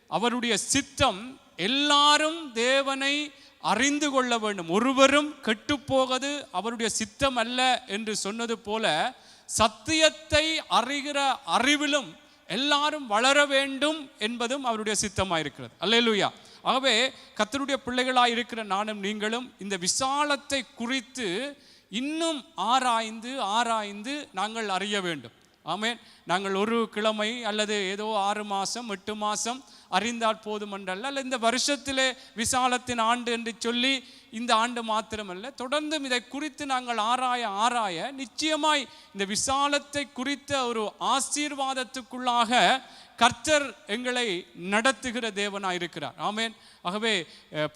அவருடைய சித்தம் எல்லாரும் தேவனை அறிந்து கொள்ள வேண்டும், ஒருவரும் கெட்டுப்போவது அவருடைய சித்தம் அல்ல என்று சொன்னது போல சத்தியத்தை அறிகிற அறிவிலும் எல்லாரும் வளர வேண்டும் என்பதும் அவருடைய சித்தமாயிருக்கிறது. அல்லேலூயா. ஆகவே கர்த்தருடைய பிள்ளைகளாய் இருக்கிற நானும் நீங்களும் இந்த விசாலத்தை குறித்து இன்னும் ஆராய்ந்து நாங்கள் அறிய வேண்டும். ஆமென். நாங்கள் ஒரு கிழமை அல்லது ஏதோ 6 மாதம் 8 மாதம் அறிந்தால் போதுமன்றல்ல, அல்ல இந்த வருஷத்திலே விசாலத்தின் ஆண்டு என்று சொல்லி இந்த ஆண்டு மாத்திரமல்ல, தொடர்ந்தும் இதை குறித்து நாங்கள் ஆராய நிச்சயமாய் இந்த விசாலத்தை குறித்த ஒரு ஆசீர்வாதத்துக்குள்ளாக கர்த்தர் எங்களை நடத்துகிற தேவனாயிருக்கிறார். ஆமென். ஆகவே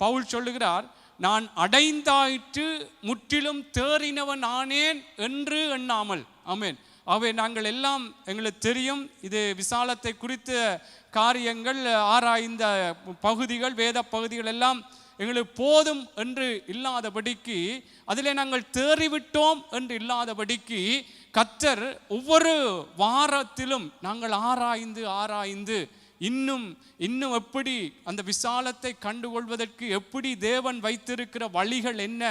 பவுல் சொல்லுகிறார், நான் அடைந்தாயிற்று முற்றிலும் தேறினவன் ஆனேன் என்று எண்ணாமல். ஆமென். ஆகவே நாங்கள் எல்லாம் எங்களுக்கு தெரியும், இது விசாலத்தை குறித்த காரியங்கள் ஆராய்ந்த பகுதிகள், வேத பகுதிகள் எல்லாம் எங்களுக்கு போதும் என்று இல்லாதபடிக்கு, அதிலே நாங்கள் தேறிவிட்டோம் என்று இல்லாதபடிக்கு கர்த்தர் ஒவ்வொரு வாரத்திலும் நாங்கள் ஆராய்ந்து இன்னும் எப்படி அந்த விசாலத்தை கண்டுகொள்வதற்கு எப்படி தேவன் வைத்திருக்கிற வழிகள் என்ன,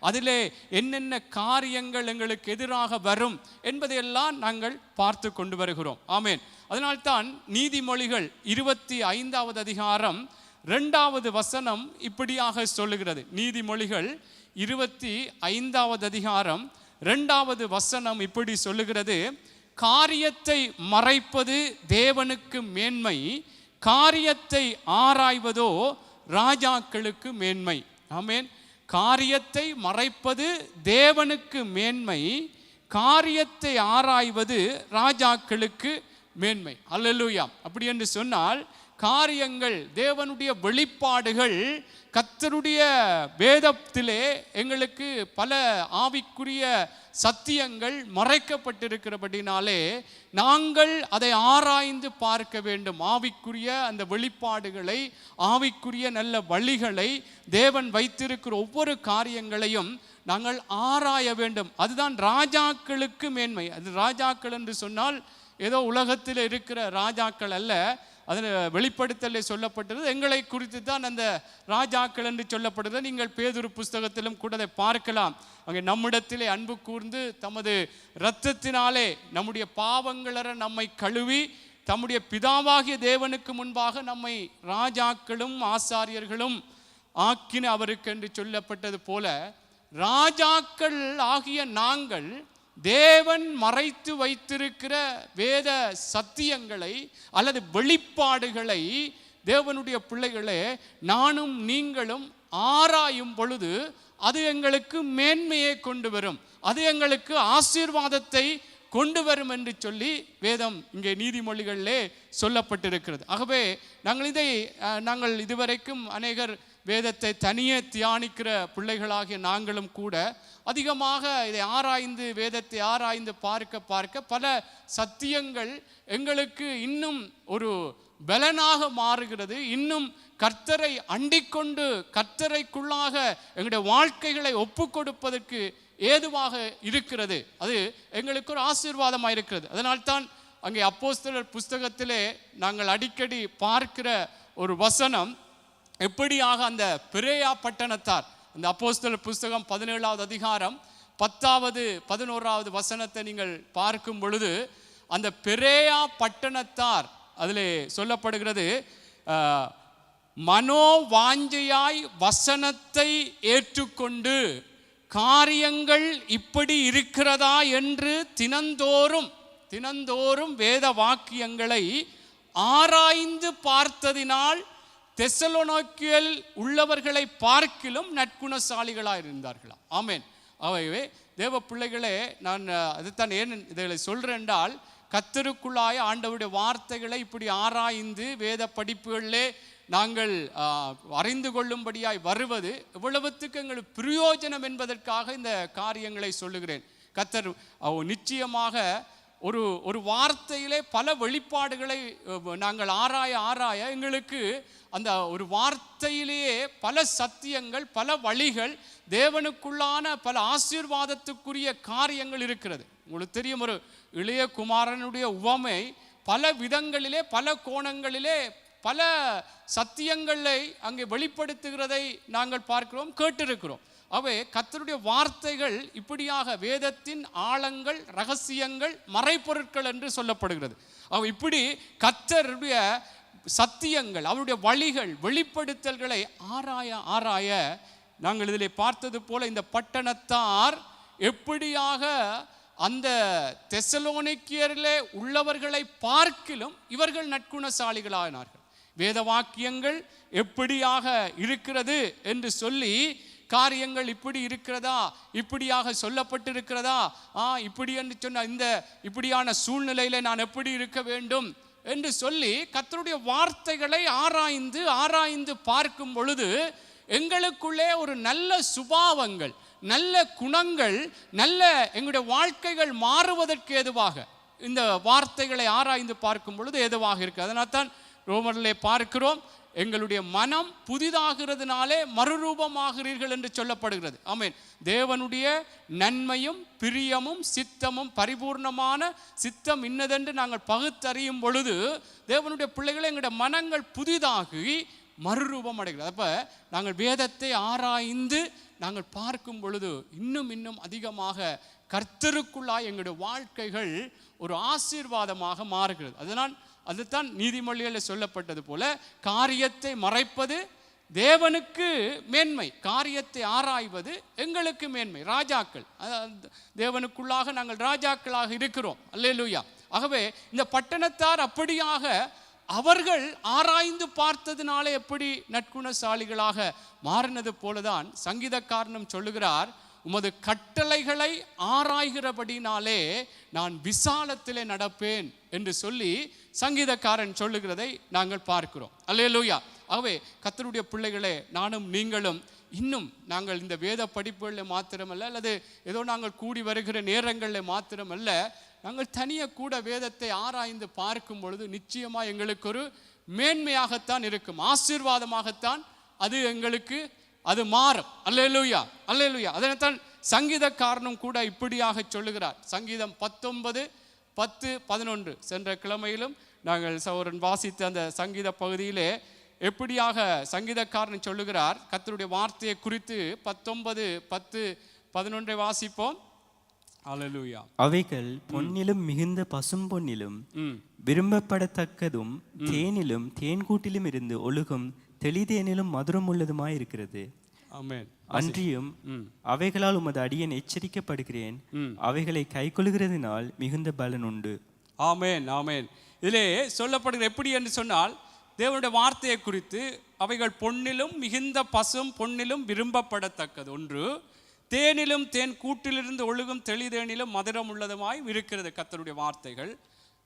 அதிலே என்னென்ன காரியங்கள் எங்களுக்கு எதிராக வரும் என்பதையெல்லாம் நாங்கள் பார்த்து கொண்டு வருகிறோம். ஆமென். அதனால்தான் நீதிமொழிகள் 25வது அதிகாரம் 2வது வசனம் இப்படியாக சொல்லுகிறது. நீதிமொழிகள் 25வது அதிகாரம் 2வது வசனம் இப்படி சொல்லுகிறது, காரியத்தை மறைப்பது தேவனுக்கு மேன்மை, காரியத்தை ஆராய்வதோ ராஜாக்களுக்கு மேன்மை. ஆமென். காரியத்தை மறைப்பது தேவனுக்கு மேன்மை, காரியத்தை ஆராய்வது ராஜாக்களுக்கு மேன்மை. அல்லேலூயா. அப்படி என்று சொன்னால் காரியங்கள், தேவனுடைய வெளிப்பாடுகள், கர்த்தருடைய வேதத்திலே எங்களுக்கு பல ஆவிக்குரிய சத்தியங்கள் மறைக்கப்பட்டிருக்கிறபடினாலே நாங்கள் அதை ஆராய்ந்து பார்க்க வேண்டும். ஆவிக்குரிய அந்த வெளிப்பாடுகளை, ஆவிக்குரிய நல்ல வழிகளை, தேவன் வைத்திருக்கிற ஒவ்வொரு காரியங்களையும் நாங்கள் ஆராய வேண்டும். அதுதான் ராஜாக்களுக்கு மேன்மை. அது ராஜாக்கள் என்று சொன்னால் ஏதோ உலகத்தில் இருக்கிற ராஜாக்கள் அல்ல, அதில் வெளிப்படுத்தலே சொல்லப்பட்டது எங்களை குறித்து தான் அந்த ராஜாக்கள் என்று சொல்லப்படுது. நீங்கள் பேதுரு புஸ்தகத்திலும் கூட அதை பார்க்கலாம். அங்கே நம்மிடத்திலே அன்பு கூர்ந்து தமது இரத்தத்தினாலே நம்முடைய பாவங்களற நம்மை கழுவி தம்முடைய பிதாவாகிய தேவனுக்கு முன்பாக நம்மை ராஜாக்களும் ஆசாரியர்களும் ஆக்கின அவருக்கு என்று சொல்லப்பட்டது போல, ராஜாக்கள் ஆகிய நாங்கள் தேவன் மறைத்து வைத்திருக்கிற வேத சத்தியங்களை அல்லது வெளிப்பாடுகளை தேவனுடைய பிள்ளைகளே நானும் நீங்களும் ஆராயும் பொழுது அது எங்களுக்கு மேன்மையை கொண்டு வரும், அது எங்களுக்கு ஆசீர்வாதத்தை கொண்டு வரும் என்று சொல்லி வேதம் இங்கே நீதிமொழிகளிலே சொல்லப்பட்டிருக்கிறது. ஆகவே நாங்கள் இதுவரைக்கும் அநேகர் வேதத்தை தனியே தியானிக்கிற பிள்ளைகளாகிய நாங்களும் கூட அதிகமாக இதை ஆராய்ந்து, வேதத்தை ஆராய்ந்து பார்க்க பல சத்தியங்கள் எங்களுக்கு இன்னும் ஒரு பலனாக மாறுகிறது. இன்னும் கர்த்தரை அண்டிக்கொண்டு கர்த்தரைக்குள்ளாக எங்களுடைய வாழ்க்கைகளை ஒப்பு கொடுப்பதற்கு ஏதுவாக இருக்கிறது. அது எங்களுக்கு ஒரு ஆசீர்வாதமாக இருக்கிறது. அதனால்தான் அங்கே அப்போஸ்தலர் புஸ்தகத்திலே நாங்கள் அடிக்கடி பார்க்கிற ஒரு வசனம், எப்படியாக அந்த பெரேயா பட்டணத்தார், இந்த அப்போஸ்தலர் புஸ்தகம் 17வது அதிகாரம் 10வது 11வது வசனத்தை நீங்கள் பார்க்கும் பொழுது அந்த பெரேயா பட்டணத்தார் அதிலே சொல்லப்படுகிறது, மனோவாஞ்சையாய் வசனத்தை ஏற்றுக்கொண்டு காரியங்கள் இப்படி இருக்கிறதா என்று தினந்தோறும் வேத வாக்கியங்களை ஆராய்ந்து பார்த்ததினால் தெசலோனிக்கேயில் உள்ளவர்களை பார்க்கிலும் நற்குணசாலிகளாக இருந்தார்களாம். ஆமென். ஆகவே தேவ பிள்ளைகளே, நான் அதுதான் ஏன் இதை சொல்கிறேன் என்றால், கர்த்தருக்குள்ளாய ஆண்டவருடைய வார்த்தைகளை இப்படி ஆராய்ந்து வேத படிப்புகளிலே நாங்கள் அறிந்து கொள்ளும்படியாய் வருவது எவ்வளவுத்துக்கு எங்களுக்கு பிரயோஜனம் என்பதற்காக இந்த காரியங்களை சொல்லுகிறேன். கர்த்தர் நிச்சயமாக ஒரு வார்த்தையிலே பல வெளிப்பாடுகளை நாங்கள் ஆராய எங்களுக்கு அந்த ஒரு வார்த்தையிலேயே பல சத்தியங்கள், பல வழிகள், தேவனுக்குள்ளான பல ஆசீர்வாதத்துக்குரிய காரியங்கள் இருக்கிறது. உங்களுக்கு தெரியும், ஒரு இளைய குமாரனுடைய உவமை பல விதங்களிலே பல கோணங்களிலே பல சத்தியங்களை அங்கே வெளிப்படுத்துகிறதை நாங்கள் பார்க்கிறோம், கேட்டிருக்கிறோம். அவை கர்த்தருடைய வார்த்தைகள் இப்படியாக வேதத்தின் ஆழங்கள், ரகசியங்கள், மறைப்பொருட்கள் என்று சொல்லப்படுகிறது. அவை இப்படி கர்த்தருடைய சத்தியங்கள், அவருடைய வழிகள், வெளிப்படுத்தல்களை ஆராய ஆராய நாங்கள் இதில் பார்த்தது போல இந்த பட்டணத்தார் எப்படியாக அந்த தெசலோனிக்கேயரிலே உள்ளவர்களை பார்க்கிலும் இவர்கள் நற்குணசாலிகளானார்கள். வேத வாக்கியங்கள் எப்படியாக இருக்கிறது என்று சொல்லி, காரியங்கள் இப்படி இருக்கிறதா, இப்படியாக சொல்லப்பட்டிருக்கிறதா, இப்படி என்று சொன்ன இந்த இப்படியான சூழ்நிலையில நான் எப்படி இருக்க வேண்டும் என்று சொல்லி கர்த்தருடைய வார்த்தைகளை ஆராய்ந்து ஆராய்ந்து பார்க்கும் பொழுது எங்களுக்குள்ளே ஒரு நல்ல சுபாவங்கள், நல்ல குணங்கள், நல்ல எங்களுடைய வாழ்க்கைகள் மாறுவதற்கு ஏதுவாக இந்த வார்த்தைகளை ஆராய்ந்து பார்க்கும் பொழுது ஏதுவாக இருக்கு. அதனால் தான் ரோமரிலே பார்க்கிறோம், எங்களுடைய மனம் புதிதாகிறதுனாலே மறுரூபமாகிறீர்கள் என்று சொல்லப்படுகிறது. ஆமென். தேவனுடைய நன்மையும் பிரியமும் சித்தமும் பரிபூர்ணமான சித்தம் இன்னதென்று நாங்கள் பகுத்தறியும் பொழுது தேவனுடைய பிள்ளைகளை எங்களுடைய மனங்கள் புதிதாகி மறுரூபம் அடைகிறது. அப்போ நாங்கள் வேதத்தை ஆராய்ந்து நாங்கள் பார்க்கும் பொழுது இன்னும் இன்னும் அதிகமாக கர்த்தருக்குள்ளாய் எங்களுடைய வாழ்க்கைகள் ஒரு ஆசீர்வாதமாக மாறுகிறது. அதுதான் நீதிமொழிகளில் சொல்லப்பட்டது போல, காரியத்தை மறைப்பது தேவனுக்கு மேன்மை, காரியத்தை ஆராய்வது எங்களுக்கு மேன்மை. ராஜாக்கள், தேவனுக்குள்ளாக நாங்கள் ராஜாக்களாக இருக்கிறோம். அல்லேலூயா. ஆகவே இந்த பட்டணத்தார் அப்படியாக அவர்கள் ஆராய்ந்து பார்த்ததினாலே எப்படி நற்குணசாலிகளாக மாறினது போலதான் சங்கீதக்காரனும் சொல்லுகிறார், உமது கட்டளைகளை ஆராய்கிறபடினாலே நான் விசாலத்திலே நடப்பேன் என்று சொல்லி சங்கீதக்காரன் சொல்லுகிறதை நாங்கள் பார்க்கிறோம். அல்லேலூயா. ஆகவே கர்த்தருடைய பிள்ளைகளே, நானும் நீங்களும் இன்னும் நாங்கள் இந்த வேத படிப்புகளில் மாத்திரமல்ல, அல்லது ஏதோ நாங்கள் கூடி வருகிற நேரங்களில் மாத்திரமல்ல, நாங்கள் தனியாக கூட வேதத்தை ஆராய்ந்து பார்க்கும் பொழுது நிச்சயமாக எங்களுக்கு ஒரு மேன்மையாகத்தான் இருக்கும், ஆசீர்வாதமாகத்தான் அது எங்களுக்கு அது மாறும். அல்லேலூயா, அல்லேலூயா. அதனைத்தான் சங்கீதக்காரனும் கூட இப்படியாக சொல்லுகிறார். சங்கீதம் 19:10-11 சென்ற கிழமையிலும் நாங்கள் சகோதரன் வாசித்த அந்த சங்கீத பகுதியிலே எப்படியாக சங்கீதக்காரன் சொல்லுகிறார் கர்த்தருடைய வார்த்தையை குறித்து. 19:10-11 வாசிப்போம். அல்லேலூயா. அவைகள் பொன்னிலும் மிகுந்த பசும் பொன்னிலும் விரும்பப்படத்தக்கதும் தேனிலும் தேன்கூட்டிலும் இருந்து ஒழுகும் தெளிதேனிலும் மதுரம் உள்ளதுமாய் இருக்கிறது. ஆமென். அன்றியும் அவைகளால் உமது அடியேன் எச்சரிக்கப்படுகிறேன், அவைகளை கைக்கொள்கிறதினால் மிகுந்த பலன் உண்டு. ஆமென், ஆமென். இதிலே சொல்லப்படுகிற எப்படி என்று சொன்னால், தேவனுடைய வார்த்தையை குறித்து அவைகள் பொன்னிலும் மிகுந்த பசும் பொன்னிலும் விரும்பப்படத்தக்கது ஒன்று, தேனிலும் தேன் கூட்டிலிருந்து ஒழுகும் தெளிதேனிலும் மதுரம் உள்ளதுமாய் இருக்கிறது கர்த்தருடைய வார்த்தைகள்.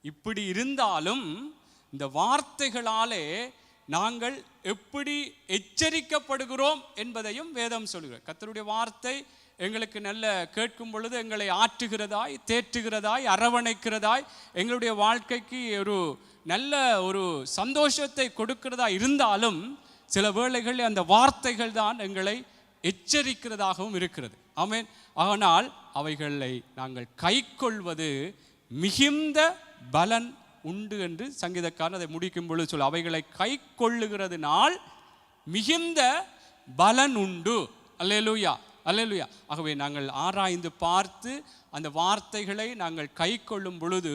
இப்படி இருந்தாலும் இந்த வார்த்தைகளாலே நாங்கள் எப்படி எச்சரிக்கப்படுகிறோம் என்பதையும் வேதம் சொல்லுகிறது. கர்த்தருடைய வார்த்தை எங்களுக்கு நல்ல கேட்கும் பொழுது எங்களை ஆற்றுகிறதாய், தேற்றுகிறதாய், அரவணைக்கிறதாய், எங்களுடைய வாழ்க்கைக்கு ஒரு நல்ல ஒரு சந்தோஷத்தை கொடுக்கிறதா இருந்தாலும் சில வேளைகளில் அந்த வார்த்தைகள் தான் எங்களை எச்சரிக்கிறதாகவும் இருக்கிறது. ஆமென். ஆனால் அவைகளை நாங்கள் கைக்கொள்வது மிகுந்த பலன் உண்டு என்று சங்கீதக்காரன் அதை முடிக்கும் பொழுது சொல்ல, அவைகளை கை கொள்ளுகிறதுனால் மிகுந்த பலன் உண்டு. அல்லேலூயா, அல்லேலூயா. ஆகவே நாங்கள் ஆராய்ந்து பார்த்து அந்த வார்த்தைகளை நாங்கள் கை கொள்ளும் பொழுது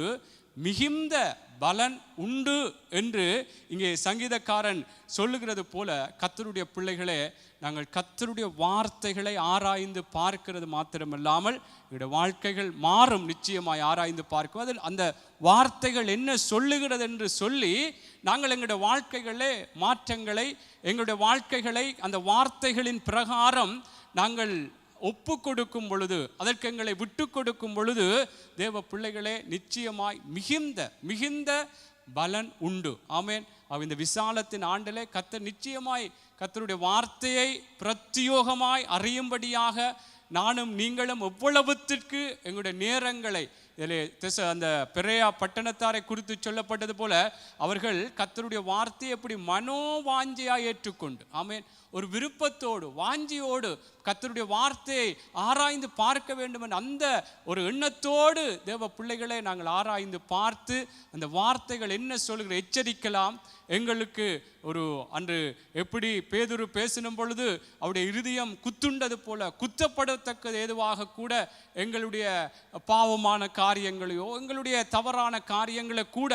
மிகுந்த பலன் உண்டு என்று இங்கே சங்கீதக்காரன் சொல்லுகிறது போல, கர்த்தருடைய பிள்ளைகளே, நாங்கள் கர்த்தருடைய வார்த்தைகளை ஆராய்ந்து பார்க்கிறது மாத்திரமல்லாமல் எங்களுடைய வாழ்க்கைகள் மாறும். நிச்சயமாய் ஆராய்ந்து பார்க்கும் அதில் அந்த வார்த்தைகள் என்ன சொல்லுகிறது என்று சொல்லி நாங்கள் எங்களுடைய வாழ்க்கைகளே மாற்றங்களை, எங்களுடைய வாழ்க்கைகளை அந்த வார்த்தைகளின் பிரகாரம் நாங்கள் ஒப்பு கொடுக்கும் பொழுது, அதற்கு எங்களை விட்டு கொடுக்கும் பொழுது தேவ பிள்ளைகளே நிச்சயமாய் மிகுந்த மிகுந்த பலன் உண்டு. ஆமென். இந்த விசாலத்தின் ஆண்டிலே கர்த்தர் நிச்சயமாய் கர்த்தருடைய வார்த்தையை பிரத்யோகமாய் அறியும்படியாக நானும் நீங்களும் எவ்வளவுத்திற்கு எங்களுடைய நேரங்களை, இதிலே அந்த பெரேயா பட்டணத்தாரை குறித்து சொல்லப்பட்டது போல அவர்கள் கர்த்தருடைய வார்த்தையை எப்படி மனோவாஞ்சியாய் ஏற்றுக்கொண்டு, ஆமென், ஒரு விருப்பத்தோடு வாஞ்சியோடு கர்த்தருடைய வார்த்தையை ஆராய்ந்து பார்க்க வேண்டும் என்ற அந்த ஒரு எண்ணத்தோடு தேவ பிள்ளைகளை நாங்கள் ஆராய்ந்து பார்த்து அந்த வார்த்தைகள் என்ன சொல்லுகிற எச்சரிக்கலாம். எங்களுக்கு ஒரு அன்று எப்படி பேதுரு பேசினும் பொழுது அவருடைய இருதயம் குத்துண்டது போல குத்தப்படத்தக்கது ஏதுவாக கூட எங்களுடைய பாவமான காரியங்களையோ எங்களுடைய தவறான காரியங்களை கூட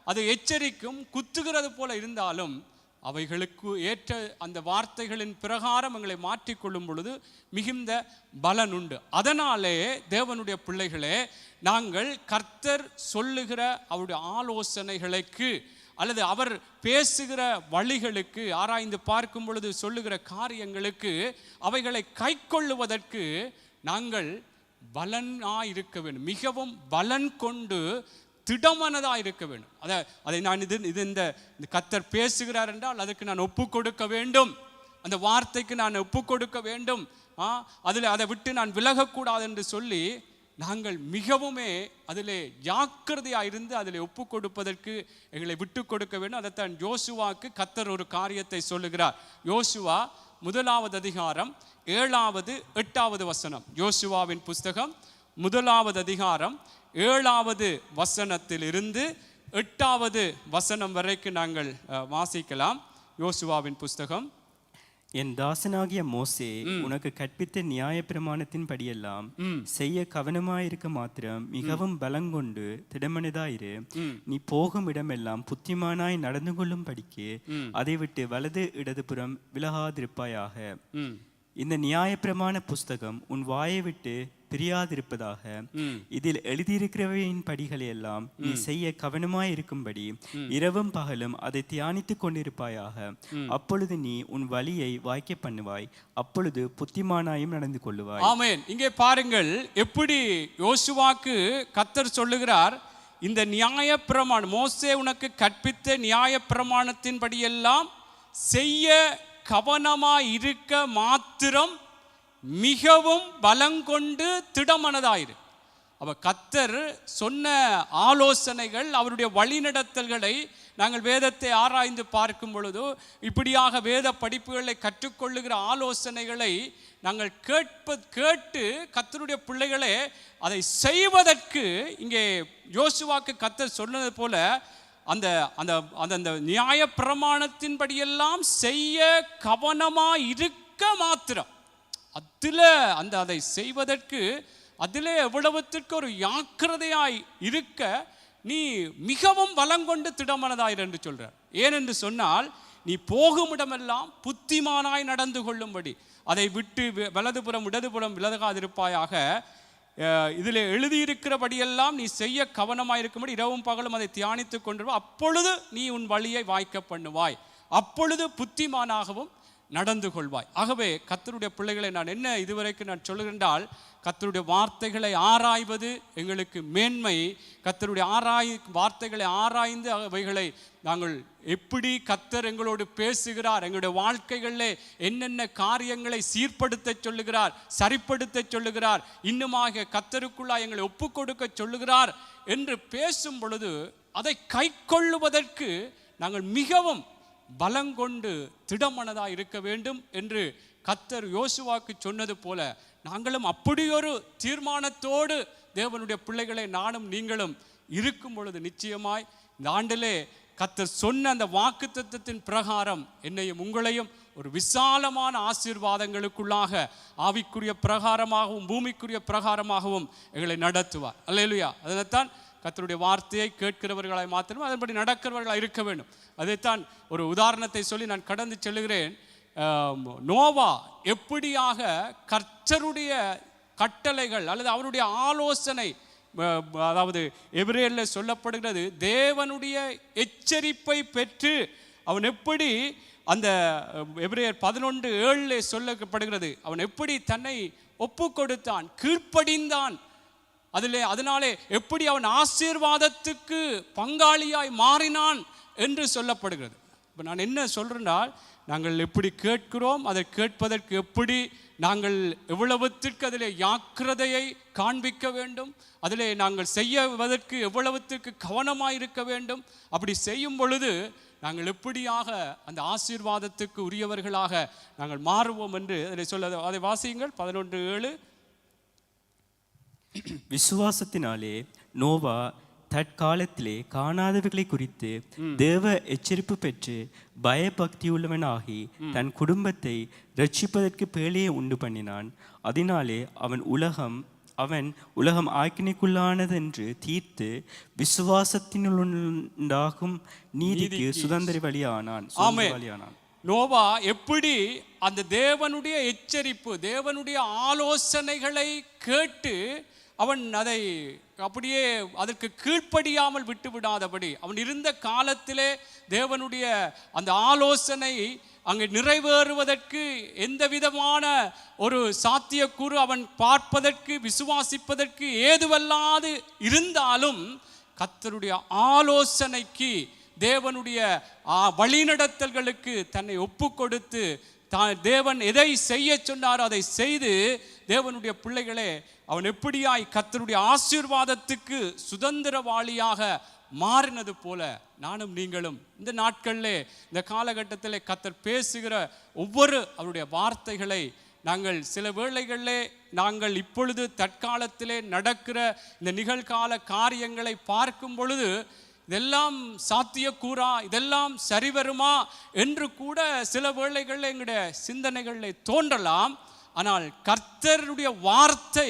அது எச்சரிக்கும், குத்துகிறது போல இருந்தாலும் அவைகளுக்கு ஏற்ற அந்த வார்த்தைகளின் பிரகாரம் எங்களை மாற்றிக்கொள்ளும் பொழுது மிகுந்த பலன் உண்டு. அதனாலே தேவனுடைய பிள்ளைகளே, நாங்கள் கர்த்தர் சொல்லுகிற அவருடைய ஆலோசனைகளுக்கு அல்லது அவர் பேசுகிற வழிகளுக்கு ஆராய்ந்து பார்க்கும் பொழுது சொல்லுகிற காரியங்களுக்கு அவைகளை கைக்கொள்ளுவதற்கு நாங்கள் பலனாயிருக்க வேண்டும், மிகவும் பலன் கொண்டு திடமனதாக இருக்க வேண்டும். அதை நான் இந்த கர்த்தர் பேசுகிறார் என்றால் அதுக்கு நான் ஒப்பு கொடுக்க வேண்டும், அந்த வார்த்தைக்கு நான் ஒப்பு கொடுக்க வேண்டும், அதை விட்டு நான் விலகக்கூடாது என்று சொல்லி நாங்கள் மிகவுமே அதிலே ஜாக்கிரதையாக இருந்து அதில் ஒப்பு கொடுப்பதற்கு எங்களை விட்டு கொடுக்க வேண்டும். அதைத்தான் யோசுவாக்கு கர்த்தர் ஒரு காரியத்தை சொல்லுகிறார். யோசுவா 1 அதிகாரம் 7, 8 வசனம். யோசுவாவின் புஸ்தகம் 1 அதிகாரம் 7 வசனத்திலிருந்து 8 வசனம் வரைக்கும் நாங்கள் வாசிக்கலாம். யோசுவாவின் புஸ்தகம். என் தாசனாகிய மோசே உனக்கு கற்பித்த நியாயப்பிரமாணத்தின் படியெல்லாம் செய்ய கவனமாயிருக்க மாத்திரம் மிகவும் பலங்கொண்டு திடமனதாயிரு. நீ போகும் இடமெல்லாம் புத்திமானாய் நடந்து கொள்ளும் படிக்கு அதை விட்டு வலது இடதுபுறம் விலகாதிருப்பாயாக. இந்த நியாயப்பிரமாண புஸ்தகம் உன் வாயை விட்டு பிரியாதிருப்பதாக. இதில் எழுதியிருக்கிறவையின் படிகளை எல்லாம் நீ செய்ய கவனமாய் இருக்கும்படி இரவும் பகலும் அதை தியானித்துக் கொண்டிருப்பாயாக. அப்பொழுது நீ உன் வழியை வாய்க்க பண்ணுவாய், அப்பொழுது புத்திமானாயும் நடந்து கொள்ளுவாய். ஆமென். இங்கே பாருங்கள் எப்படி யோசுவாக்கு கர்த்தர் சொல்லுகிறார். இந்த நியாயப்பிரமாணம் மோசே உனக்கு கற்பித்த நியாயப்பிரமாணத்தின் படியெல்லாம் செய்ய கவனமாய் இருக்க மாத்திரம் மிகவும் பலங்கொண்டு திடமனதாயிரு. அப்ப கர்த்தர் சொன்ன ஆலோசனைகள், அவருடைய வழிநடத்தல்களை நாங்கள் வேதத்தை ஆராய்ந்து பார்க்கும் பொழுது இப்படியாக வேத படிப்புகளை கற்றுக்கொள்ளுகிற ஆலோசனைகளை நாங்கள் கேட்டு கர்த்தருடைய பிள்ளைகளே அதை செய்வதற்கு இங்கே யோசுவாக்கு கர்த்தர் சொன்னது போல அந்த அந்த அந்த நியாய பிரமாணத்தின்படியெல்லாம் செய்ய கவனமாக இருக்க மாத்திரம் அதில் அதை செய்வதற்கு அதிலே எவ்வளவுத்திற்கு ஒரு ஜாக்கிரதையாய் இருக்க நீ மிகவும் பலங்கொண்டு திடமனதாயிரு என்று சொல்றார். ஏனென்று சொன்னால் நீ போகும் இடமெல்லாம் புத்திமானாய் நடந்து கொள்ளும்படி அதை விட்டு வலதுபுறம் இடதுபுறம் விலகாதிருப்பாயாக. இதில் எழுதியிருக்கிறபடியெல்லாம் நீ செய்ய கவனமாயிருக்கும்படி இரவும் பகலும் அதை தியானித்து கொண்டிருப்பாய். அப்பொழுது நீ உன் வழியை வாய்க்க பண்ணுவாய், அப்பொழுது புத்திமானாகவும் நடந்து கொள்வாய். ஆகவே கர்த்தருடைய பிள்ளைகளை நான் என்ன இதுவரைக்கும் நான் சொல்லுகின்றால், கர்த்தருடைய வார்த்தைகளை ஆராய்வது எங்களுக்கு மேன்மை. கர்த்தருடைய வார்த்தைகளை ஆராய்ந்து அவைகளை நாங்கள் எப்படி கர்த்தர் எங்களோடு பேசுகிறார், எங்களுடைய வாழ்க்கைகளில் என்னென்ன காரியங்களை சீர்படுத்த சொல்லுகிறார், சரிப்படுத்த சொல்லுகிறார், இன்னுமாக கர்த்தருக்குள்ளாக எங்களை ஒப்பு கொடுக்க சொல்லுகிறார் என்று பேசும் பொழுது அதை கை கொள்ளுவதற்கு நாங்கள் மிகவும் பலங்கொண்டு திடமனதாக இருக்க வேண்டும் என்று கர்த்தர் யோசுவாக்கு சொன்னது போல நாங்களும் அப்படியொரு தீர்மானத்தோடு தேவனுடைய பிள்ளைகளை நானும் நீங்களும் இருக்கும் பொழுது நிச்சயமாய் இந்த ஆண்டிலே கர்த்தர் சொன்ன அந்த வாக்குத்தத்தத்தின் பிரகாரம் என்னையும் உங்களையும் ஒரு விசாலமான ஆசீர்வாதங்களுக்குள்ளாக ஆவிக்குரிய பிரகாரமாகவும் பூமிக்குரிய பிரகாரமாகவும் எங்களை நடத்துவார். அல்லேலூயா. அதனைத்தான் கர்த்தருடைய வார்த்தையை கேட்கிறவர்களாய் மாத்திரம் அதன்படி நடக்கிறவர்களாக இருக்க வேண்டும். அதைத்தான் ஒரு உதாரணத்தை சொல்லி நான் கடந்து செல்லுகிறேன். நோவா எப்படியாக கர்த்தருடைய கட்டளைகள் அல்லது அவருடைய ஆலோசனை, அதாவது எபிரேயரில் சொல்லப்படுகிறது, தேவனுடைய எச்சரிப்பை பெற்று அவன் எப்படி அந்த எபிரேயர் 11:7 சொல்லப்படுகிறது, அவன் எப்படி தன்னை ஒப்பு கொடுத்தான், கீழ்ப்படிந்தான், அதனாலே எப்படி அவன் ஆசீர்வாதத்துக்கு பங்காளியாய் மாறினான் என்று சொல்லப்படுகிறது. இப்போ நான் என்ன சொல்கிறேன்னா, நாங்கள் எப்படி கேட்கிறோம், அதை கேட்பதற்கு எப்படி நாங்கள் எவ்வளவுத்திற்கு அதில் ஜாக்கிரதையை காண்பிக்க வேண்டும், அதில் நாங்கள் செய்வதற்கு எவ்வளவுத்திற்கு கவனமாக இருக்க வேண்டும். அப்படி செய்யும் பொழுது நாங்கள் எப்படியாக அந்த ஆசீர்வாதத்துக்கு உரியவர்களாக நாங்கள் மாறுவோம் என்று அதில் சொல்ல. அதை வாசியுங்கள் 11:7. விசுவாசத்தினாலே நோவா தற்காலத்திலே காணாதவைகளை குறித்து தேவ எச்சரிப்பு பெற்று பயபக்தியுள்ளவனாகி தன் குடும்பத்தை ரட்சிப்பதற்கு பேழையை உண்டு பண்ணினான். அதனாலே அவன் உலகம் ஆக்கினைக்குள்ளானதென்று தீர்த்து விசுவாசத்தினுண்டாகும் நீதிக்கு சுதந்திரவாளியானான். நோவா எப்படி அந்த தேவனுடைய எச்சரிப்பு, தேவனுடைய ஆலோசனைகளை கேட்டு அவன் அதை அப்படியே அதற்கு கீழ்ப்படியாமல் விட்டு விடாதபடி, அவன் இருந்த காலத்திலே தேவனுடைய அந்த ஆலோசனை அங்கே நிறைவேறுவதற்கு எந்த விதமான ஒரு சாத்தியக்கூறு அவன் பார்ப்பதற்கு விசுவாசிப்பதற்கு ஏதுவல்லாது இருந்தாலும் கர்த்தருடைய ஆலோசனைக்கு, தேவனுடைய வழிநடத்தல்களுக்கு தன்னை ஒப்பு கொடுத்து தேவன் எதை செய்ய சொன்னாரோ அதை செய்து தேவனுடைய பிள்ளைகளே அவன் எப்படியாய் கர்த்தருடைய ஆசீர்வாதத்துக்கு சுதந்திரவாளியாக மாறினது போல நானும் நீங்களும் இந்த நாட்களிலே, இந்த காலகட்டத்தில் கர்த்தர் பேசுகிற ஒவ்வொரு அவருடைய வார்த்தைகளை நாங்கள் சில வேளைகளிலே நாங்கள் இப்பொழுது தற்காலத்திலே நடக்கிற இந்த நிகழ்கால காரியங்களை பார்க்கும் பொழுது இதெல்லாம் சாத்தியக்கூறா, இதெல்லாம் சரிவருமா என்று கூட சில வேளைகளில் எங்களுடைய சிந்தனைகளில் தோன்றலாம். ஆனால் கர்த்தருடைய வார்த்தை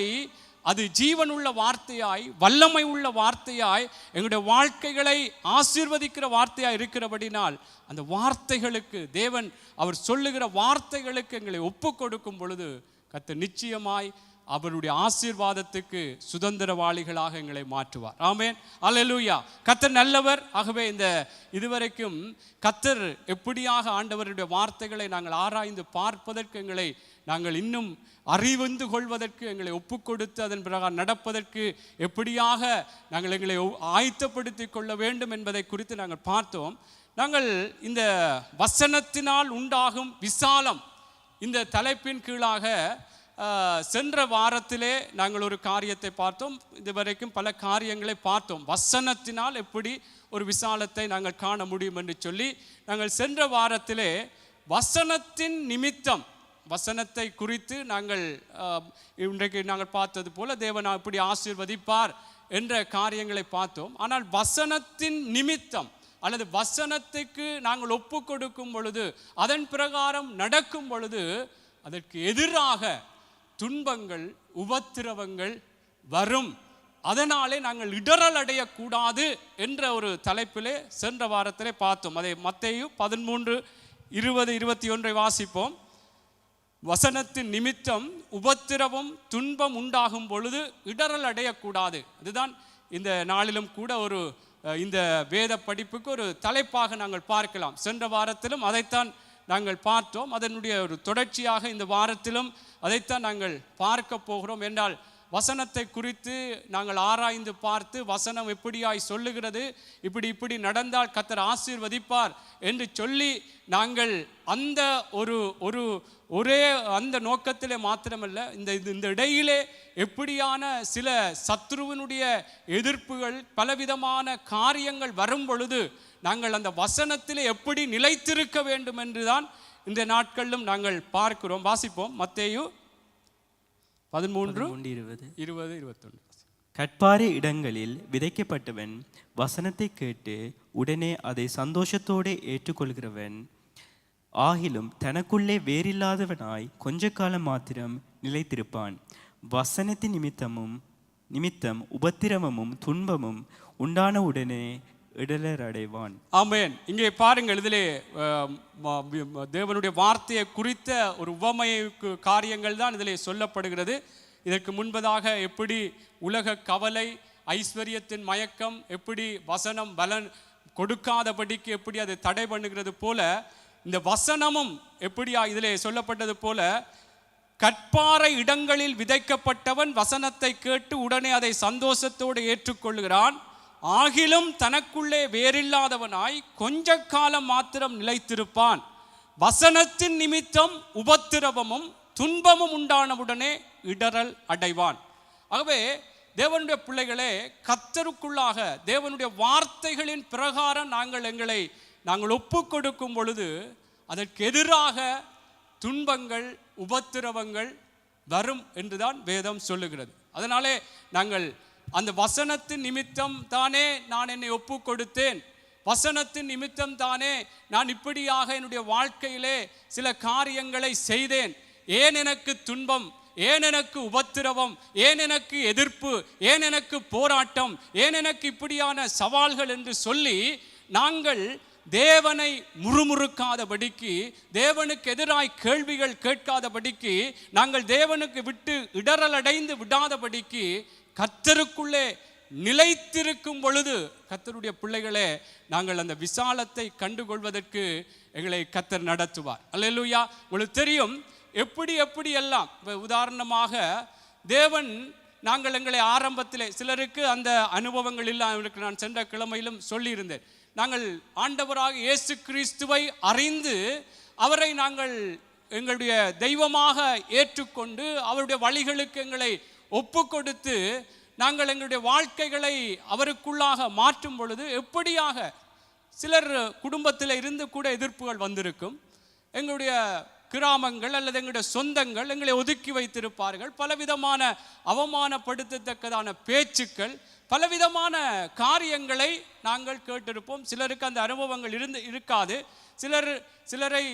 அது ஜீவனுள்ள வார்த்தையாய், வல்லமை உள்ள வார்த்தையாய், எங்களுடைய வாழ்க்கைகளை ஆசீர்வதிக்கிற வார்த்தையாய் இருக்கிறபடினால் அந்த வார்த்தைகளுக்கு தேவன் அவர் சொல்லுகிற வார்த்தைகளுக்கு எங்களை ஒப்பு கொடுக்கும் பொழுது கர்த்தர் நிச்சயமாய் அவருடைய ஆசீர்வாதத்துக்கு சுதந்திரவாளிகளாக எங்களை மாற்றுவார். ஆமென், அல்லேலூயா. கர்த்தர் நல்லவர். ஆகவே இந்த இதுவரைக்கும் கர்த்தர் எப்படியாக ஆண்டவருடைய வார்த்தைகளை நாங்கள் ஆராய்ந்து பார்ப்பதற்கு, எங்களை நாங்கள் இன்னும் அறிந்து கொள்வதற்கு, எங்களை ஒப்பு கொடுத்து அதன் பிரகாரம் நடப்பதற்கு எப்படியாக நாங்கள் எங்களை ஆயத்தப்படுத்தி கொள்ள வேண்டும் என்பதை குறித்து நாங்கள் பார்த்தோம். நாங்கள் இந்த வசனத்தினால் உண்டாகும் விசாலம் இந்த தலைப்பின் கீழாக சென்ற வாரத்திலே நாங்கள் ஒரு காரியத்தை பார்த்தோம். இதுவரைக்கும் பல காரியங்களை பார்த்தோம். வசனத்தினால் எப்படி ஒரு விசாலத்தை நாங்கள் காண முடியும் என்று சொல்லி நாங்கள் சென்ற வாரத்திலே வசனத்தின் நிமித்தம், வசனத்தை குறித்து நாங்கள் இன்றைக்கு நாங்கள் பார்த்தது போல தேவன் எப்படி ஆசீர்வதிப்பார் என்ற காரியங்களை பார்த்தோம். ஆனால் வசனத்தின் நிமித்தம் அல்லது வசனத்துக்கு நாங்கள் ஒப்பு கொடுக்கும் பொழுது, அதன் பிரகாரம் நடக்கும் பொழுது அதற்கு எதிராக துன்பங்கள், உபத்திரவங்கள் வரும். அதனாலே நாங்கள் இடறல் அடையக்கூடாது என்ற ஒரு தலைப்பிலே சென்ற வாரத்திலே பார்த்தோம். அதை மத்தேயு 13:20-21 வாசிப்போம். வசனத்தின் நிமித்தம் உபத்திரவம், துன்பம் உண்டாகும் பொழுது இடறல் அடையக்கூடாது. இதுதான் இந்த நாளிலும் கூட ஒரு இந்த வேத படிப்புக்கு ஒரு தலைப்பாக நாங்கள் பார்க்கலாம். சென்ற வாரத்திலும் அதைத்தான் நாங்கள் பார்த்தோம். அதனுடைய ஒரு தொடர்ச்சியாக இந்த வாரத்திலும் அதைத்தான் நாங்கள் பார்க்க போகிறோம். என்றால் வசனத்தை குறித்து நாங்கள் ஆராய்ந்து பார்த்து வசனம் எப்படியாய் சொல்லுகிறது, இப்படி நடந்தால் கர்த்தர் ஆசீர்வதிப்பார் என்று சொல்லி நாங்கள் அந்த ஒரே அந்த நோக்கத்திலே மாத்திரமல்ல, இந்த இடையிலே எப்படியான சில சத்ருவினுடைய எதிர்ப்புகள், பலவிதமான காரியங்கள் வரும் பொழுது நாங்கள் அந்த வசனத்திலே எப்படி நிலைத்திருக்க வேண்டும் என்றுதான் இந்த நாட்களிலும் நாங்கள் பார்க்கிறோம். வாசிப்போம். மத்தேயு 13:20-21. கற்பாறை இடங்களில் விதைக்கப்பட்டவன் வசனத்தை கேட்டு உடனே அதை சந்தோஷத்தோடு ஏற்றுக்கொள்கிறவன் ஆகிலும் தனக்குள்ளே வேறில்லாதவனாய் கொஞ்ச காலம் மாத்திரம் நிலைத்திருப்பான். வசனத்தின் நிமித்தம் உபத்திரவமும் துன்பமும் உண்டான உடனே இடலர் அடைவான். ஆமென். இங்கே பாருங்கள், இதிலே தேவனுடைய வார்த்தையை குறித்த ஒரு உவமை காரியங்கள் தான் இதிலே சொல்லப்படுகிறது. இதற்கு முன்பதாக எப்படி உலக கவலை, ஐஸ்வர்யத்தின் மயக்கம், எப்படி வசனம் பலன் கொடுக்காதபடிக்கு எப்படி அதை தடை பண்ணுகிறது போல, இந்த வசனமும் எப்படியா இதிலே சொல்லப்பட்டது போல, கற்பாறை இடங்களில் விதைக்கப்பட்டவன் வசனத்தை கேட்டு உடனே அதை சந்தோஷத்தோடு ஏற்றுக்கொள்கிறான். ஆகிலும் தனக்குள்ளே வேறில்லாதவனாய் கொஞ்ச காலம் மாத்திரம் நிலைத்திருப்பான். வசனத்தின் நிமித்தம் உபத்திரவமும் துன்பமும் உண்டானவுடனே இடறல் அடைவான். ஆகவே தேவனுடைய பிள்ளைகளே, கர்த்தருக்குள்ளாக தேவனுடைய வார்த்தைகளின் பிரகாரம் நாங்கள் ஒப்பு கொடுக்கும் பொழுது அதற்கு எதிராக துன்பங்கள் உபத்திரவங்கள் வரும் என்றுதான் வேதம் சொல்லுகிறது. அதனாலே நாங்கள் அந்த வசனத்தின் நிமித்தம் தானே நான் என்னை ஒப்பு கொடுத்தேன், வசனத்தின் நிமித்தம் தானே நான் இப்படியாக என்னுடைய வாழ்க்கையிலே சில காரியங்களை செய்தேன், ஏன் எனக்கு துன்பம், ஏன் எனக்கு உபத்திரவம், ஏன் எனக்கு எதிர்ப்பு, ஏன் எனக்கு போராட்டம், ஏன் எனக்கு இப்படியான சவால்கள் என்று சொல்லி நாங்கள் தேவனை முறுமுறுக்காதபடிக்கு, தேவனுக்கு எதிராய் கேள்விகள் கேட்காதபடிக்கு, நாங்கள் தேவனுக்கு விட்டு இடரலடைந்து விடாதபடிக்கு கர்த்தருக்குள்ளே நிலைத்திருக்கும் பொழுது கர்த்தருடைய பிள்ளைகளே, நாங்கள் அந்த விசாலத்தை கண்டுகொள்வதற்கு எங்களை கர்த்தர் நடத்துவார். அல்லேலூயா. உங்களுக்கு தெரியும் எப்படி எல்லாம். உதாரணமாக தேவன் நாங்கள் எங்களை ஆரம்பத்திலே, சிலருக்கு அந்த அனுபவங்கள் இல்லாமல் நான் சென்ற கிழமையிலும் சொல்லியிருந்தேன், நாங்கள் ஆண்டவராக இயேசு கிறிஸ்துவை அறிந்து அவரை நாங்கள் எங்களுடைய தெய்வமாக ஏற்றுக்கொண்டு அவருடைய வழிகளுக்கு எங்களை ஒப்பு கொடுத்து நாங்கள் எங்களுடைய வாழ்க்கைகளை அவருக்குள்ளாக மாற்றும் பொழுது எப்படியாக சிலர் குடும்பத்தில் இருந்து கூட எதிர்ப்புகள் வந்திருக்கும். எங்களுடைய கிராமங்கள் அல்லது எங்களுடைய சொந்தங்கள் எங்களை ஒதுக்கி வைத்திருப்பார்கள். பலவிதமான அவமானப்படுத்தத்தக்கதான பேச்சுக்கள், பலவிதமான காரியங்களை நாங்கள் கேட்டிருப்போம். சிலருக்கு அந்த அனுபவங்கள் இருக்காது. சிலரை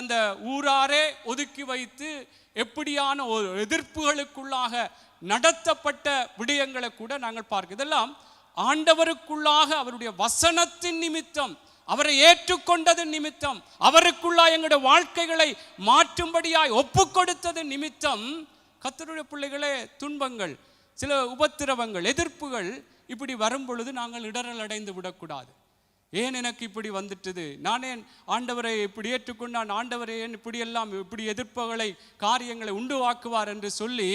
அந்த ஊராரே ஒதுக்கி வைத்து எப்படியான ஒரு எதிர்ப்புகளுக்குள்ளாக நடத்தப்பட்ட விடயங்களை கூட நாங்கள் பார்க்க. இதெல்லாம் ஆண்டவருக்குள்ளாக அவருடைய வசனத்தின் நிமித்தம், அவரை ஏற்றுக்கொண்டதன் நிமித்தம், அவருக்குள்ளா எங்களுடைய வாழ்க்கைகளை மாற்றும்படியாய் ஒப்பு கொடுத்ததன் நிமித்தம் கர்த்தருடைய பிள்ளைகளே, துன்பங்கள், சில உபத்திரவங்கள், எதிர்ப்புகள் இப்படி வரும் பொழுது நாங்கள் இடரல் அடைந்து விடக்கூடாது. ஏன் எனக்கு இப்படி வந்துட்டது, நான் ஏன் ஆண்டவரை இப்படி ஏற்றுக்கொண்டான், ஆண்டவரை ஏன் இப்படி எதிர்ப்புகளை காரியங்களை உண்டுவாக்குவார் என்று சொல்லி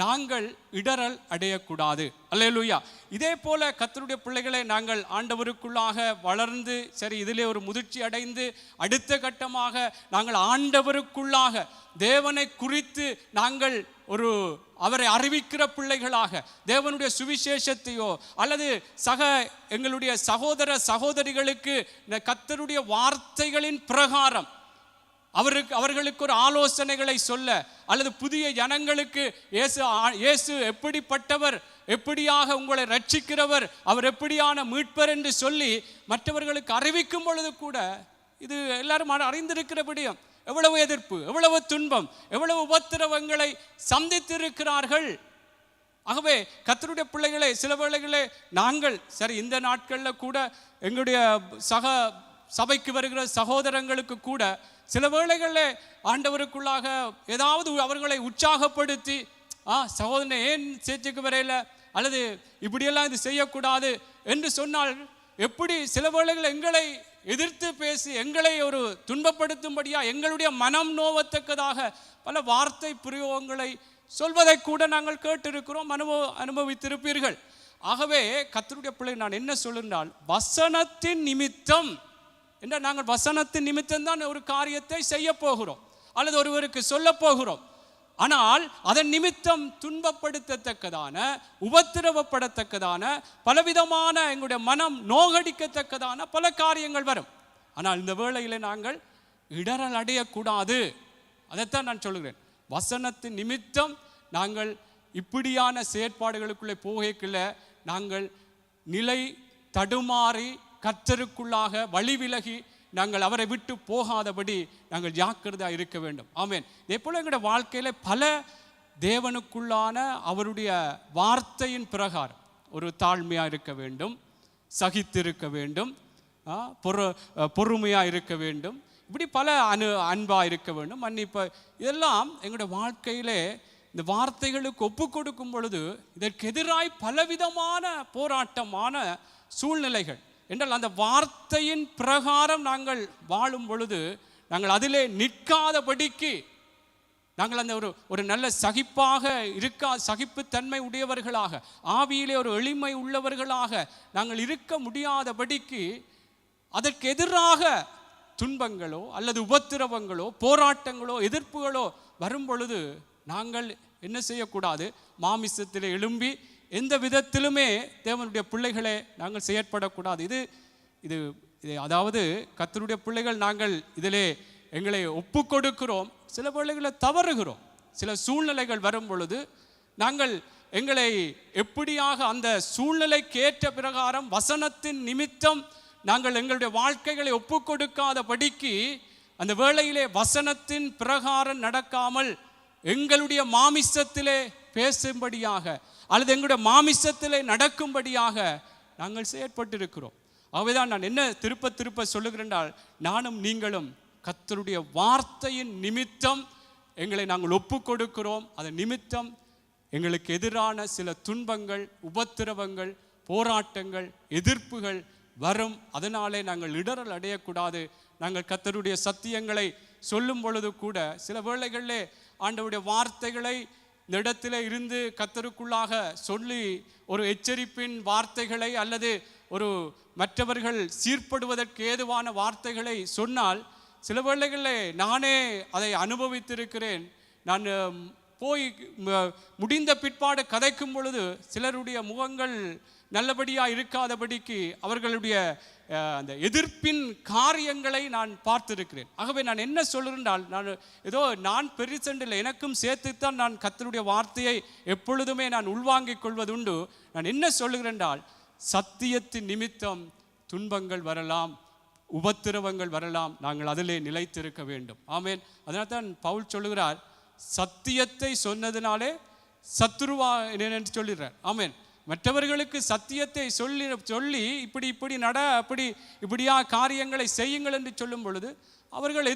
நாங்கள் இடரல் அடையக்கூடாது. அல்லேலூயா. இதே போல கர்த்தருடைய பிள்ளைகளை நாங்கள் ஆண்டவருக்குள்ளாக வளர்ந்து சரி இதிலே ஒரு முதிர்ச்சி அடைந்து அடுத்த கட்டமாக நாங்கள் ஆண்டவருக்குள்ளாக தேவனை குறித்து நாங்கள் அவரை அறிவிக்கிற பிள்ளைகளாக தேவனுடைய சுவிசேஷத்தையோ அல்லது எங்களுடைய சகோதர சகோதரிகளுக்கு கர்த்தருடைய வார்த்தைகளின் பிரகாரம் அவர்களுக்கு ஒரு ஆலோசனைகளை சொல்ல, அல்லது புதிய ஜனங்களுக்கு இயேசு எப்படிப்பட்டவர், எப்படியாக உங்களை ரட்சிக்கிறவர், அவர் எப்படியான மீட்பர் என்று சொல்லி மற்றவர்களுக்கு அறிவிக்கும் பொழுது கூட இது எல்லாரும் அறிந்திருக்கிறபடியும் எவ்வளவு எதிர்ப்பு, எவ்வளவு துன்பம், எவ்வளவு உபத்திரவங்களை சந்தித்திருக்கிறார்கள். ஆகவே கர்த்தருடைய பிள்ளைகளை சில வேளைகளே நாங்கள் சரி இந்த நாட்களில் கூட எங்களுடைய சபைக்கு வருகிற சகோதரங்களுக்கு கூட சில வேளைகளில் ஆண்டவருக்குள்ளாக ஏதாவது அவர்களை உற்சாகப்படுத்தி சகோதரனை ஏன் சேர்ச்சுக்கு வரையில, அல்லது இப்படியெல்லாம் இது செய்யக்கூடாது என்று சொன்னால் எப்படி சில வேளைகள் எங்களை எதிர்த்து பேசி எங்களை ஒரு துன்பப்படுத்தும்படியா எங்களுடைய மனம் நோவத்தக்கதாக பல வார்த்தை பிரயோகங்களை சொல்வதை கூட நாங்கள் கேட்டிருக்கிறோம், அனுபவித்திருப்பீர்கள். ஆகவே கர்த்தருடைய பிள்ளை நான் என்ன சொல்லுனால், வசனத்தின் நிமித்தம் என்ற நாங்கள் வசனத்தின் நிமித்தம் தான் ஒரு காரியத்தை செய்ய போகிறோம் அல்லது ஒருவருக்கு சொல்ல போகிறோம். ஆனால் அதன் நிமித்தம் துன்பப்படுத்தத்தக்கதான, உபத்திரவப்படத்தக்கதான, பலவிதமான எங்களுடைய மனம் நோகடிக்கத்தக்கதான பல காரியங்கள் வரும். ஆனால் இந்த வேளையில் நாங்கள் இடரல் அடையக்கூடாது. அதைத்தான் நான் சொல்லுகிறேன். வசனத்தின் நிமித்தம் நாங்கள் இப்படியான செயற்பாடுகளுக்குள்ளே போகல நாங்கள் நிலை தடுமாறி கர்த்தருக்குள்ளாக வழி விலகி நாங்கள் அவரை விட்டு போகாதபடி நாங்கள் ஜாக்கிரதையாக இருக்க வேண்டும். ஆமென். இதே போல எங்களுடைய வாழ்க்கையில பல தேவனுக்குள்ளான அவருடைய வார்த்தையின் பிரகாரம் ஒரு தாழ்மையாக இருக்க வேண்டும், சகித்திருக்க வேண்டும், பொறுமையாக இருக்க வேண்டும், இப்படி பல அன்பாக இருக்க வேண்டும், மன்னிப்பு, இதெல்லாம் எங்களுடைய வாழ்க்கையிலே இந்த வார்த்தைகளுக்கு ஒப்பு கொடுக்கும் பொழுது இதற்கு எதிராய் பலவிதமான போராட்டமான சூழ்நிலைகள் என்றால் அந்த வார்த்தையின் பிரகாரம் நாங்கள் வாழும் பொழுது நாங்கள் அதிலே நிற்காதபடிக்கு நாங்கள் அந்த ஒரு நல்ல சகிப்புத்தன்மை உடையவர்களாக, ஆவியிலே ஒரு எளிமை உள்ளவர்களாக நாங்கள் இருக்க முடியாதபடிக்கு அதற்கு எதிராக துன்பங்களோ அல்லது உபத்திரவங்களோ போராட்டங்களோ எதிர்ப்புகளோ வரும் பொழுது நாங்கள் என்ன செய்யக்கூடாது? மாமிசத்திலே எழும்பி எந்த விதத்திலுமே தேவனுடைய பிள்ளைகளே நாங்கள் செயற்படக்கூடாது. இது அதாவது கர்த்தருடைய பிள்ளைகள் நாங்கள் இதிலே எங்களை ஒப்பு கொடுக்கிறோம், சில வேளைகளை தவறுகிறோம். சில சூழ்நிலைகள் வரும் பொழுது நாங்கள் எங்களை எப்படியாக அந்த சூழ்நிலைக்கு ஏற்ற பிரகாரம் வசனத்தின் நிமித்தம் நாங்கள் எங்களுடைய வாழ்க்கைகளை ஒப்பு கொடுக்காதபடிக்கு அந்த வேளையிலே வசனத்தின் பிரகாரம் நடக்காமல் எங்களுடைய மாமிசத்திலே பேசும்படியாக அல்லது எங்களுடைய மாமிசத்திலே நடக்கும்படியாக நாங்கள் செயற்பட்டிருக்கிறோம். ஆகவேதான் நான் என்ன திருப்ப சொல்லுகிறேன்றால், நானும் நீங்களும் கர்த்தருடைய வார்த்தையின் நிமித்தம் எங்களை நாங்கள் ஒப்பு கொடுக்கிறோம். அதன் நிமித்தம் எங்களுக்கு எதிரான சில துன்பங்கள், உபத்திரவங்கள், போராட்டங்கள், எதிர்ப்புகள் வரும். அதனாலே நாங்கள் இடரல் அடையக்கூடாது. நாங்கள் கர்த்தருடைய சத்தியங்களை சொல்லும் பொழுது கூட சில வேளைகளிலே ஆண்டவருடைய வார்த்தைகளை இந்த இடத்துல இருந்து கர்த்தருக்குள்ளாக சொல்லி ஒரு எச்சரிப்பின் வார்த்தைகளை அல்லது ஒரு மற்றவர்கள் சீர்படுவதற்கு ஏதுவான வார்த்தைகளை சொன்னால் சில வேளைகளில் நானே அதை அனுபவித்திருக்கிறேன். நான் போய் முடிந்த பிற்பாடு கதைக்கும் பொழுது சிலருடைய முகங்கள் நல்லபடியாக இருக்காதபடிக்கு அவர்களுடைய அந்த எதிர்ப்பின் காரியங்களை நான் பார்த்திருக்கிறேன். ஆகவே நான் என்ன சொல்கிறேன்னால், நான் பெருசென்றில்லை, எனக்கும் சேர்த்துத்தான் நான் கர்த்தருடைய வார்த்தையை எப்பொழுதுமே நான் உள்வாங்கிக் கொள்வதுண்டு. நான் என்ன சொல்லுகிறேன்னால், சத்தியத்தின் நிமித்தம் துன்பங்கள் வரலாம், உபத்திரவங்கள் வரலாம், நாங்கள் அதிலே நிலைத்திருக்க வேண்டும். ஆமேன். அதனால தான் பவுல் சொல்லுகிறார், சத்தியத்தை சொன்னதினாலே சத்துருவா என்று சொல்லிடுறார். ஆமேன். மற்றவர்களுக்கு சத்தியத்தை சொல்லி இப்படி நட, இப்படியா காரியங்களை செய்யுங்கள் என்று சொல்லும் பொழுது அவர்கள்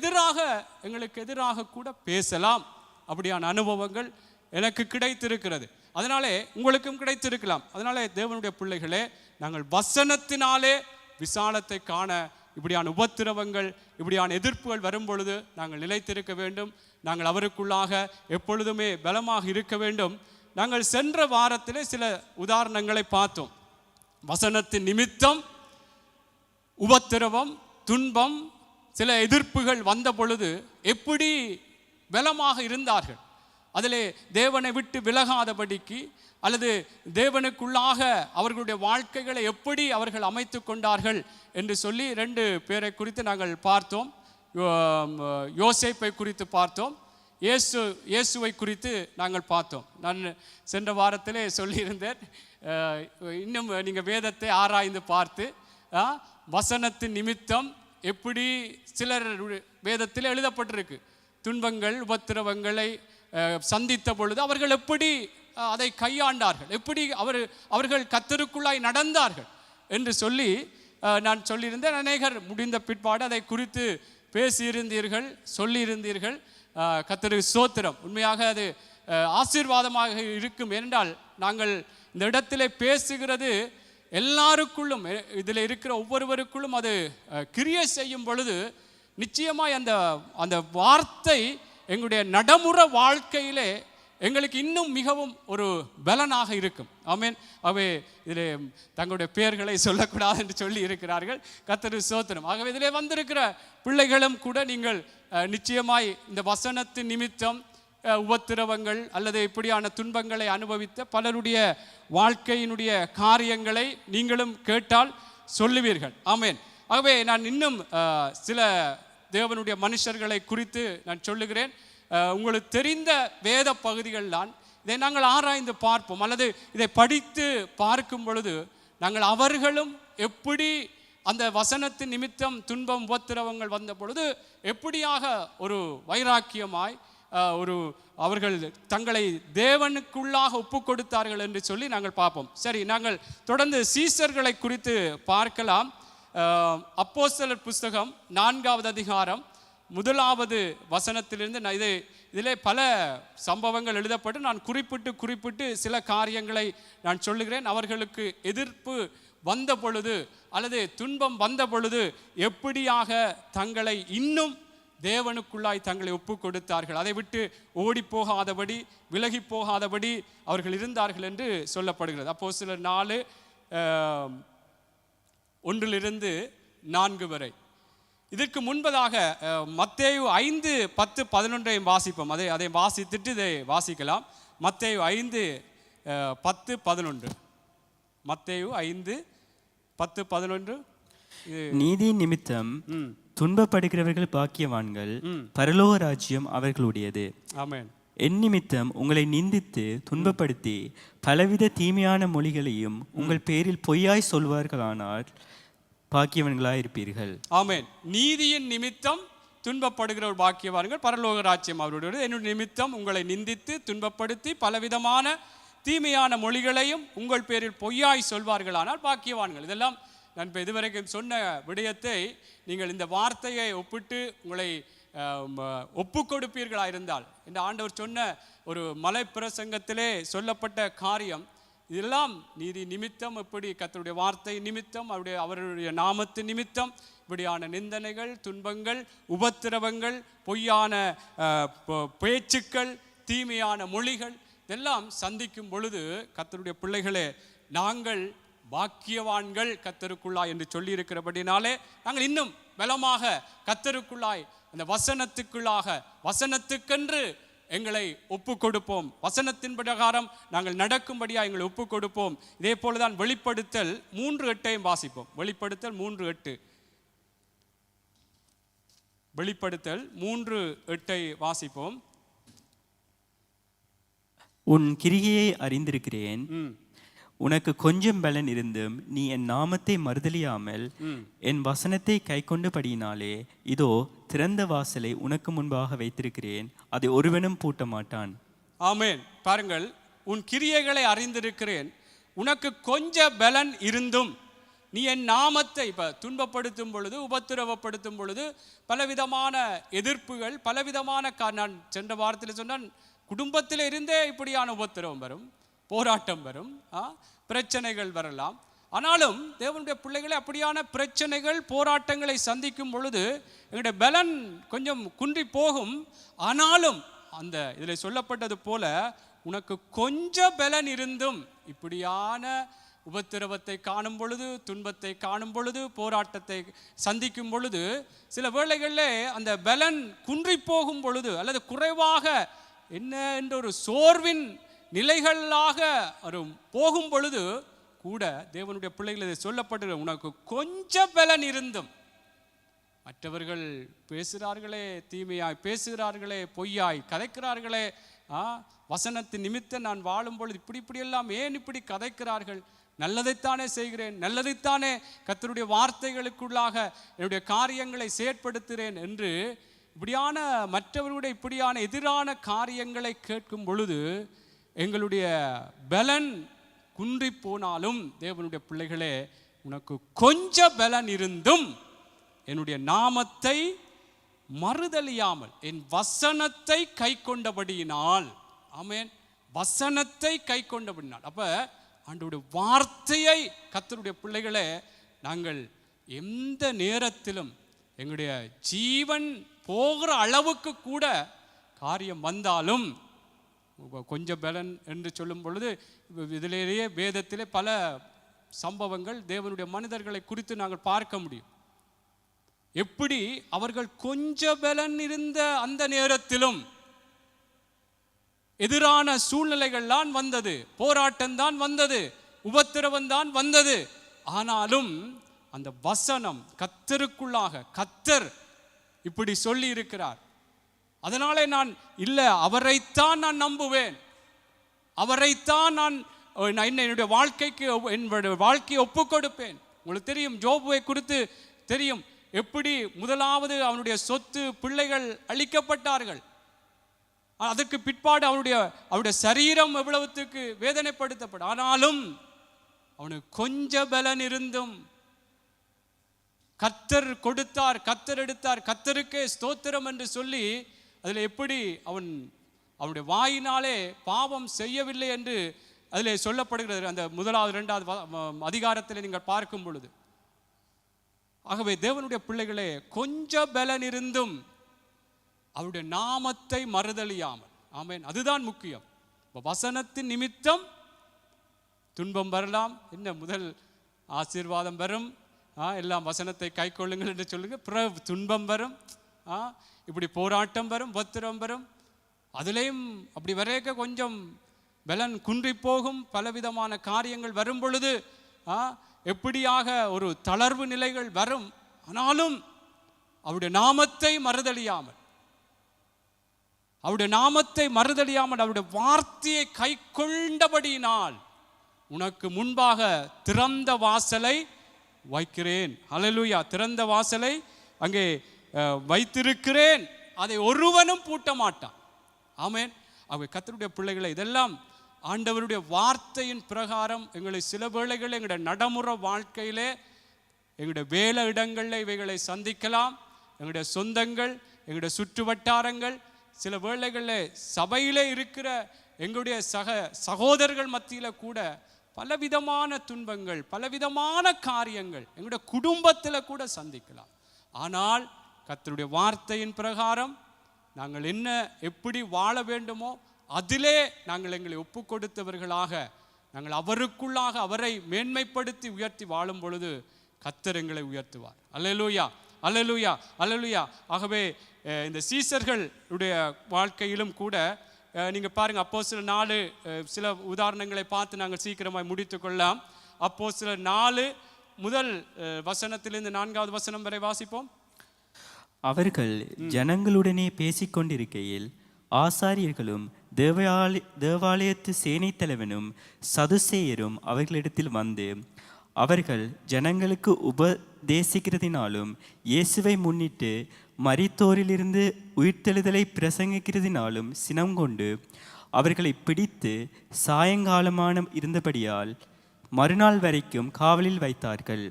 எங்களுக்கு எதிராக கூட பேசலாம். அப்படியான அனுபவங்கள் எனக்கு கிடைத்திருக்கிறது. அதனாலே உங்களுக்கும் கிடைத்திருக்கலாம். அதனாலே தேவனுடைய பிள்ளைகளே, நாங்கள் வசனத்தினாலே விசாலத்தை காண இப்படியான உபத்திரவங்கள், இப்படியான எதிர்ப்புகள் வரும் பொழுது நாங்கள் நிலைத்திருக்க வேண்டும். நாங்கள் அவருக்குள்ளாக எப்பொழுதுமே பலமாக இருக்க வேண்டும். நாங்கள் சென்ற வாரத்திலே சில உதாரணங்களை பார்த்தோம். வசனத்தின் நிமித்தம் உபத்திரவம், துன்பம், சில எதிர்ப்புகள் வந்த பொழுது எப்படி பலமாக இருந்தார்கள், அதிலே தேவனை விட்டு விலகாதபடிக்கு அல்லது தேவனுக்குள்ளாக அவர்களுடைய வாழ்க்கைகளை எப்படி அவர்கள் அமைத்து கொண்டார்கள் என்று சொல்லி 2 பேரை குறித்து நாங்கள் பார்த்தோம். யோசேப்பை குறித்து பார்த்தோம், இயேசுவை குறித்து நாங்கள் பார்த்தோம். நான் சென்ற வாரத்திலே சொல்லியிருந்தேன், இன்னும் நீங்கள் வேதத்தை ஆராய்ந்து பார்த்து வசனத்தின் நிமித்தம் எப்படி சிலர் வேதத்தில் எழுதப்பட்டிருக்கு, துன்பங்கள் உபத்திரவங்களை சந்தித்த பொழுது அவர்கள் எப்படி அதை கையாண்டார்கள், எப்படி அவர்கள் கர்த்தருக்குள்ளாய் நடந்தார்கள் என்று சொல்லி நான் சொல்லியிருந்தேன். அநேகர் முடிந்த பிற்பாடு அதை குறித்து பேசியிருந்தீர்கள், சொல்லியிருந்தீர்கள். கர்த்தருக்கு ஸ்தோத்திரம். உண்மையாக அது ஆசீர்வாதமாக இருக்கும். ஏனென்றால் நாங்கள் இந்த இடத்திலே பேசுகிறது எல்லாருக்குள்ளும், இதில் இருக்கிற ஒவ்வொருவருக்குள்ளும் அது கிரியை செய்யும் பொழுது நிச்சயமாய் அந்த வார்த்தை எங்களுடைய நடைமுறை வாழ்க்கையிலே எங்களுக்கு இன்னும் மிகவும் ஒரு பலனாக இருக்கும். ஆமேன். அவை இதில் தங்களுடைய பெயர்களை சொல்லக்கூடாது என்று சொல்லி இருக்கிறார்கள். கர்த்தருக்கு ஸ்தோத்திரம். ஆகவே இதிலே வந்திருக்கிற பிள்ளைகளும் கூட நீங்கள் நிச்சயமாய் இந்த வசனத்தின் நிமித்தம் உபத்திரவங்கள் அல்லது இப்படியான துன்பங்களை அனுபவித்த பலருடைய வாழ்க்கையினுடைய காரியங்களை நீங்களும் கேட்டால் சொல்லுவீர்கள். ஆமேன். ஆகவே நான் இன்னும் சில தேவனுடைய மனுஷர்களை குறித்து நான் சொல்லுகிறேன். உங்களுக்கு தெரிந்த வேத பகுதிகள் தான். இதை நாங்கள் ஆராய்ந்து பார்ப்போம், அல்லது இதை படித்து பார்க்கும் பொழுது நாங்கள் அவர்களும் எப்படி அந்த வசனத்தின் நிமித்தம் துன்பம் உபத்திரவங்கள் வந்த பொழுது எப்படியாக ஒரு வைராக்கியமாய் அவர்கள் தங்களை தேவனுக்குள்ளாக ஒப்பு கொடுத்தார்கள் என்று சொல்லி நாங்கள் பார்ப்போம். சரி, நாங்கள் தொடர்ந்து சீசர்களை குறித்து பார்க்கலாம். அப்போஸ்தலர் புஸ்தகம் 4வது அதிகாரம் 1வது வசனத்திலிருந்து இதிலே பல சம்பவங்கள் எழுதப்பட்டு நான் குறிப்பிட்டு சில காரியங்களை நான் சொல்லுகிறேன். அவர்களுக்கு எதிர்ப்பு வந்த பொழுது அல்லது துன்பம் வந்த பொழுது எப்படியாக தங்களை இன்னும் தேவனுக்குள்ளாய் தங்களை ஒப்பு கொடுத்தார்கள். அதை விட்டு ஓடி போகாதபடி விலகி போகாதபடி அவர்கள் இருந்தார்கள் என்று சொல்லப்படுகிறது. அப்போஸ்தலர் 4:1-4 வரை. இதற்கு முன்பதாக மத்தேயு 5:10-11 வாசிப்போம். அதை வாசித்துட்டு இதை வாசிக்கலாம். மத்தேயு 5:10-11. மத்தேயு 5:10-11. நீதி நிமித்தம் துன்பப்படுகிறவர்கள் பாக்கியவான்கள், பரலோக ராஜ்யம் அவர்களுடையது. ஆமென். என் நிமித்தம் உங்களை நிந்தித்து துன்பப்படுத்தி பலவித தீமையான மொழிகளையும் உங்கள் பேரில் பொய்யாய் சொல்வார்களானால் பாக்கியவான்களாய் இருப்பீர்கள். ஆமென். நீதியின் நிமித்தம் துன்பப்படுகிற ஒரு பாக்கியவான்கள், பரலோக ராஜ்யம் அவருடையது. என்னுடைய நிமித்தம் உங்களை நிந்தித்து துன்பப்படுத்தி பலவிதமான தீமையான மொழிகளையும் உங்கள் பேரில் பொய்யாய் சொல்வார்களானால் பாக்கியவான்கள். இதெல்லாம் நான் இப்போ இதுவரைக்கும் சொன்ன விடயத்தை நீங்கள் இந்த வார்த்தையை ஒப்பிட்டு உங்களை ஒப்பு கொடுப்பீர்களா இருந்தால், இந்த ஆண்டவர் சொன்ன ஒரு மலை பிரசங்கத்திலே சொல்லப்பட்ட காரியம் இதெல்லாம் நீதி நிமித்தம், இப்படி கர்த்தருடைய வார்த்தை நிமித்தம், அவருடைய நாமத்து நிமித்தம் இப்படியான நிந்தனைகள், துன்பங்கள், உபத்திரவங்கள், பொய்யான பேச்சுக்கள், தீமையான மொழிகள் இதெல்லாம் சந்திக்கும் பொழுது கர்த்தருடைய பிள்ளைகளே, நாங்கள் பாக்கியவான்கள் கர்த்தருக்குள்ளாய் என்று சொல்லி இருக்கிறபடினாலே நாங்கள் இன்னும் பலமாக கர்த்தருக்குள்ளாய் அந்த வசனத்துக்கென்று எங்களை ஒப்பு கொடுப்போம். வசனத்தின் பிரகாரம் நாங்கள் நடக்கும்படியாக எங்களை ஒப்பு கொடுப்போம். இதே போலதான் வெளிப்படுத்தல் 3:8 வாசிப்போம். வெளிப்படுத்தல் 3:8. வெளிப்படுத்தல் 3:8 வாசிப்போம். உன் கிரியையை அறிந்திருக்கிறேன், உனக்கு கொஞ்சம் பலன் இருந்தும் நீ என் நாமத்தை மறுதலியாமல் என் வசனத்தை கைக்கொண்டபடியினாலே இதோ திறந்த வாசலை உனக்கு முன்பாக வைத்திருக்கிறேன், அதை ஒருவனும் பூட்ட மாட்டான். ஆமென். பாருங்கள், உன் கிரியைகளை அறிந்திருக்கிறேன், உனக்கு கொஞ்சம் பலன் இருந்தும் நீ என் நாமத்தை இப்ப துன்பப்படுத்தும் பொழுது, உபத்திரவப்படுத்தும் பொழுது பலவிதமான எதிர்ப்புகள், பலவிதமான நான் சென்ற வாரத்தில் சொன்ன குடும்பத்தில் இருந்தே இப்படியான உபத்திரவம் வரும், போராட்டம் வரும், பிரச்சனைகள் வரலாம். ஆனாலும் தேவனுடைய பிள்ளைகளை அப்படியான பிரச்சனைகள், போராட்டங்களை சந்திக்கும் பொழுது எங்களுடைய பலன் கொஞ்சம் குன்றி போகும். ஆனாலும் அந்த இதில் சொல்லப்பட்டது போல உனக்கு கொஞ்சம் பலன் இருந்தும் இப்படியான உபத்திரவத்தை காணும் பொழுது, துன்பத்தை காணும் பொழுது, போராட்டத்தை சந்திக்கும் பொழுது, சில வேளைகளில் அந்த பலன் குன்றி போகும் பொழுது அல்லது குறைவாக என்ன என்ற ஒரு சோர்வின் நிலைகளாக போகும் பொழுது கூட தேவனுடைய பிள்ளைகள் சொல்லப்பட்டு உனக்கு கொஞ்சம் பலன் இருந்தும் மற்றவர்கள் பேசுகிறார்களே, தீமையாய் பேசுகிறார்களே, பொய்யாய் கதைக்கிறார்களே, வசனத்தின் நிமித்தம் நான் வாழும் பொழுது இப்படியெல்லாம் ஏன் இப்படி கதைக்கிறார்கள், நல்லதைத்தானே செய்கிறேன், நல்லதைத்தானே கர்த்தருடைய வார்த்தைகளுக்குள்ளாக என்னுடைய காரியங்களை செயற்படுத்துகிறேன் என்று இப்படியான மற்றவர்களுடைய இப்படியான எதிரான காரியங்களை கேட்கும் பொழுது எங்களுடைய பலன் குன்றி போனாலும் தேவனுடைய பிள்ளைகளே, உனக்கு கொஞ்சம் பலன் இருந்தும் என்னுடைய நாமத்தை மறுதலியாமல் என் வசனத்தை கை கொண்டபடியினால், ஆமென், வசனத்தை கை கொண்டபடினால். அப்ப ஆண்டவருடைய வார்த்தையை கர்த்தருடைய பிள்ளைகளே நாங்கள் எந்த நேரத்திலும் எங்களுடைய ஜீவன் போகிற அளவுக்கு கூட காரியம் வந்தாலும் கொஞ்சம் பலன் என்று சொல்லும் பொழுது இதிலேயே வேதத்திலே பல சம்பவங்கள் தேவனுடைய மனிதர்களை குறித்து நாங்கள் பார்க்க முடியும். எப்படி அவர்கள் கொஞ்சம் பலன் இருந்த அந்த நேரத்திலும் எதிரான சூழ்நிலைகள் தான் வந்தது, போராட்டம் தான் வந்தது, உபத்திரவம் தான் வந்தது. ஆனாலும் அந்த வசனம் கர்த்தருக்குள்ளாக கர்த்தர் இப்படி சொல்லி இருக்கிறார், அதனாலே நான் இல்லை அவரைத்தான் நான் நம்புவேன், அவரைத்தான் நான் என்னுடைய வாழ்க்கைக்கு என்னுடைய வாழ்க்கையை ஒப்பு கொடுப்பேன். உங்களுக்கு தெரியும், ஜோபுவை குறித்து தெரியும், எப்படி முதலாவது அவனுடைய சொத்து பிள்ளைகள் அழிக்கப்பட்டார்கள். அதற்கு பிற்பாடு அவனுடைய சரீரம் எவ்வளவுத்துக்கு வேதனைப்படுத்தப்படும். ஆனாலும் அவனுக்கு கொஞ்சம் பலன் இருந்தும் கர்த்தர் கொடுத்தார், கர்த்தர் எடுத்தார், கர்த்தருக்கே ஸ்தோத்திரம் என்று சொல்லி அதில் எப்படி அவனுடைய வாயினாலே பாவம் செய்யவில்லை என்று அதில் சொல்லப்படுகிறது. அந்த 1-2 அதிகாரத்தில் நீங்கள் பார்க்கும் பொழுது. ஆகவே தேவனுடைய பிள்ளைகளே, கொஞ்சம் பலன் இருந்தும் அவருடைய நாமத்தை மறுதலியாமல். ஆமென். அதுதான் முக்கியம். வசனத்தின் நிமித்தம் துன்பம் வரலாம், என்ன முதல் ஆசீர்வாதம் வரும், எல்லாம் வசனத்தை கை கொள்ளுங்கள் என்று சொல்லுங்க. பிறகு துன்பம் வரும், இப்படி போராட்டம் வரும், உபத்திரம் வரும். அதுலேயும் அப்படி வரைக்க கொஞ்சம் பலன் குன்றி போகும். பலவிதமான காரியங்கள் வரும் பொழுது எப்படியாக ஒரு தளர்வு நிலைகள் வரும். ஆனாலும் அவருடைய நாமத்தை மறுதலியாமல், அவருடைய நாமத்தை மறுதலியாமல் அவருடைய வார்த்தையை கை கொண்டபடியினால் உனக்கு முன்பாக திறந்த வாசலை வைக்கிறேன். ஹல்லேலூயா. திறந்த வாசலை அங்கே வைத்திருக்கிறேன், அதை ஒருவனும் பூட்ட மாட்டான். ஆமென். அவங்க கர்த்தருடைய பிள்ளைகளை, இதெல்லாம் ஆண்டவருடைய வார்த்தையின் பிரகாரம் எங்களை சில வேளைகளில் எங்களுடைய நடைமுறை வாழ்க்கையிலே எங்களுடைய வேலை இடங்களில் இவைகளை சந்திக்கலாம். எங்களுடைய சொந்தங்கள், எங்களுடைய சுற்று வட்டாரங்கள், சில வேளைகளில் சபையிலே இருக்கிற எங்களுடைய சகோதரர்கள் மத்தியில் கூட பலவிதமான துன்பங்கள், பலவிதமான காரியங்கள் எங்களுடைய குடும்பத்தில் கூட சந்திக்கலாம். ஆனால் கர்த்தருடைய வார்த்தையின் பிரகாரம் நாங்கள் என்ன எப்படி வாழ வேண்டுமோ அதிலே நாங்கள் எங்களை ஒப்பு கொடுத்தவர்களாக, நாங்கள் அவருக்குள்ளாக அவரை மேன்மைப்படுத்தி உயர்த்தி வாழும் பொழுது கர்த்தர் எங்களை உயர்த்துவார். அல்லேலூயா, அல்லேலூயா, அல்லேலூயா. ஆகவே இந்த சீசர்களுடைய வாழ்க்கையிலும் கூட நீங்கள் பாருங்கள், அப்போஸ்தலர் 4 சில உதாரணங்களை பார்த்து நாங்கள் சீக்கிரமாய் முடித்து கொள்ளலாம். அப்போஸ்தலர் 4 முதல் வசனத்திலிருந்து 4வது வசனம் வரை வாசிப்போம். அவர்கள் ஜனங்களுடனே பேசிக்கொண்டிருக்கையில் ஆசாரியர்களும் தேவாலயத்து சேனை தலைவனும் சதுசேயரும் அவர்களிடத்தில் வந்து, அவர்கள் ஜனங்களுக்கு உபதேசிக்கிறதினாலும் இயேசுவை முன்னிட்டு மரித்தோரிலிருந்து உயிர்த்தெழுதலை பிரசங்கிக்கிறதினாலும் சினம் கொண்டு அவர்களை பிடித்து சாயங்காலமான இருந்தபடியால் மறுநாள் வரைக்கும் காவலில் வைத்தார்கள்.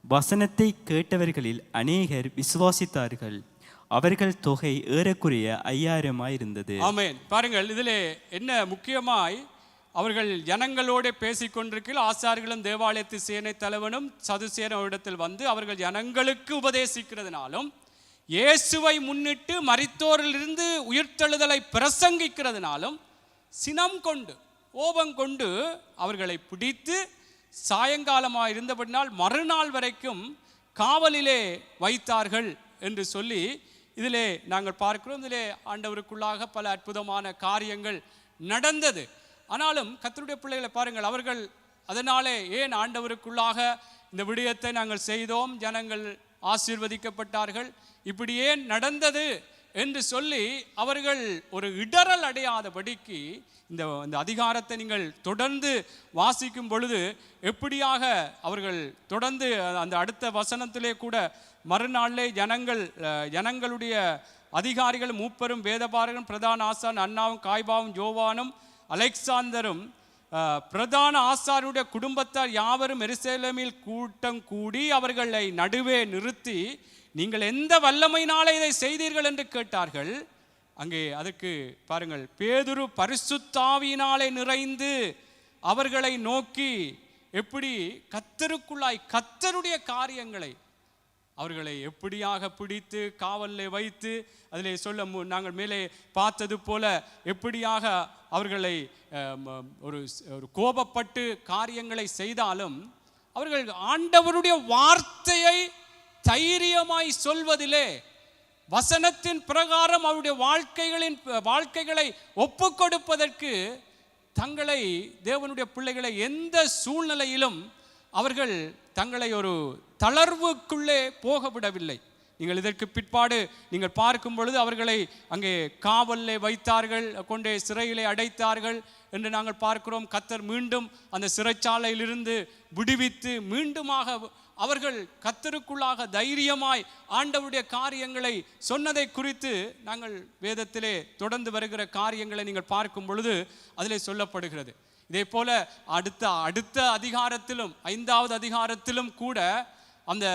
வசனத்தை கேட்டவர்களில் அநேகர் விசுவாசித்தார்கள். அவர்கள் தொகை ஏறக்குறைய 5000 இருந்தது. ஆமென். பாருங்கள், இதிலே என்ன முக்கியமாய் அவர்கள் ஜனங்களோட பேசிக்கொண்டிருக்கிற ஆசாரியர்களும் தேவாலயத்து சேனை தலைவனும் சதுசேயரிடத்தில் வந்து அவர்கள் ஜனங்களுக்கு உபதேசிக்கிறதுனாலும் இயேசுவை முன்னிட்டு மரித்தோரிலிருந்து உயிர்த்தெழுதலை பிரசங்கிக்கிறதுனாலும் சினம் கொண்டு கோபம் கொண்டு அவர்களை பிடித்து சாயங்காலமாக இருந்தபடினால் மறுநாள் வரைக்கும் காவலிலே வைத்தார்கள் என்று சொல்லி இதிலே நாங்கள் பார்க்கிறோம். இதிலே ஆண்டவருக்குள்ளாக பல அற்புதமான காரியங்கள் நடந்தது. ஆனாலும் கர்த்தருடைய பிள்ளைகளை பாருங்கள், அவர்கள் அதனாலே ஏன் ஆண்டவருக்குள்ளாக இந்த விடயத்தை நாங்கள் செய்தோம், ஜனங்கள் ஆசீர்வதிக்கப்பட்டார்கள், இப்படி ஏன் நடந்தது என்று சொல்லி அவர்கள் ஒரு இடரல் அடையாதபடிக்கு இந்த அதிகாரத்தை நீங்கள் தொடர்ந்து வாசிக்கும் பொழுது எப்படியாக அவர்கள் தொடர்ந்து அந்த அடுத்த வசனத்திலே கூட மறுநாளிலே ஜனங்களுடைய அதிகாரிகள் மூப்பரும் வேதபாரகரும் பிரதான ஆசான் அன்னாவும் காய்பாவும் யோவானும் அலெக்சாந்தரும் பிரதான ஆசாருடைய குடும்பத்தார் யாவரும் எருசலேமில் கூட்டம் கூடி அவர்களை நடுவே நிறுத்தி, நீங்கள் எந்த வல்லமையினாலே இதை செய்தீர்கள் என்று கேட்டார்கள். அங்கே அதற்கு பாருங்கள், பேதுரு பரிசுத்தாவியினாலே நிறைந்து அவர்களை நோக்கி எப்படி கர்த்தருக்குள்ளாய் கர்த்தருடைய காரியங்களை அவர்களை எப்படியாக பிடித்து காவலில் வைத்து அதிலே சொல்ல நாங்கள் மேலே பார்த்தது போல எப்படியாக அவர்களை ஒரு கோபப்பட்டு காரியங்களை செய்தாலும் அவர்கள் ஆண்டவருடைய வார்த்தையை தைரியமாய் சொல்வதிலே, வசனத்தின் பிரகாரம் அவருடைய வாழ்க்கைகளை ஒப்பு கொடுப்பதற்கு தங்களை தேவனுடைய பிள்ளைகளை எந்த சூழ்நிலையிலும் அவர்கள் தங்களை ஒரு தளர்வுக்குள்ளே போக விடவில்லை. நீங்கள் இதற்கு பிற்பாடு நீங்கள் பார்க்கும் பொழுது அவர்களை அங்கே காவலில் வைத்தார்கள், கொண்டே சிறையிலே அடைத்தார்கள் என்று நாங்கள் பார்க்கிறோம். கர்த்தர் மீண்டும் அந்த சிறைச்சாலையிலிருந்து விடுவித்து மீண்டுமாக அவர்கள் கர்த்தருக்குள்ளாக தைரியமாய் ஆண்டவருடைய காரியங்களை சொன்னதை குறித்து நாங்கள் வேதத்திலே தொடர்ந்து வருகிற காரியங்களை நீங்கள் பார்க்கும் பொழுது அதிலே சொல்லப்படுகிறது. இதே போல அடுத்த அதிகாரத்திலும் 5வது அதிகாரத்திலும் கூட அந்த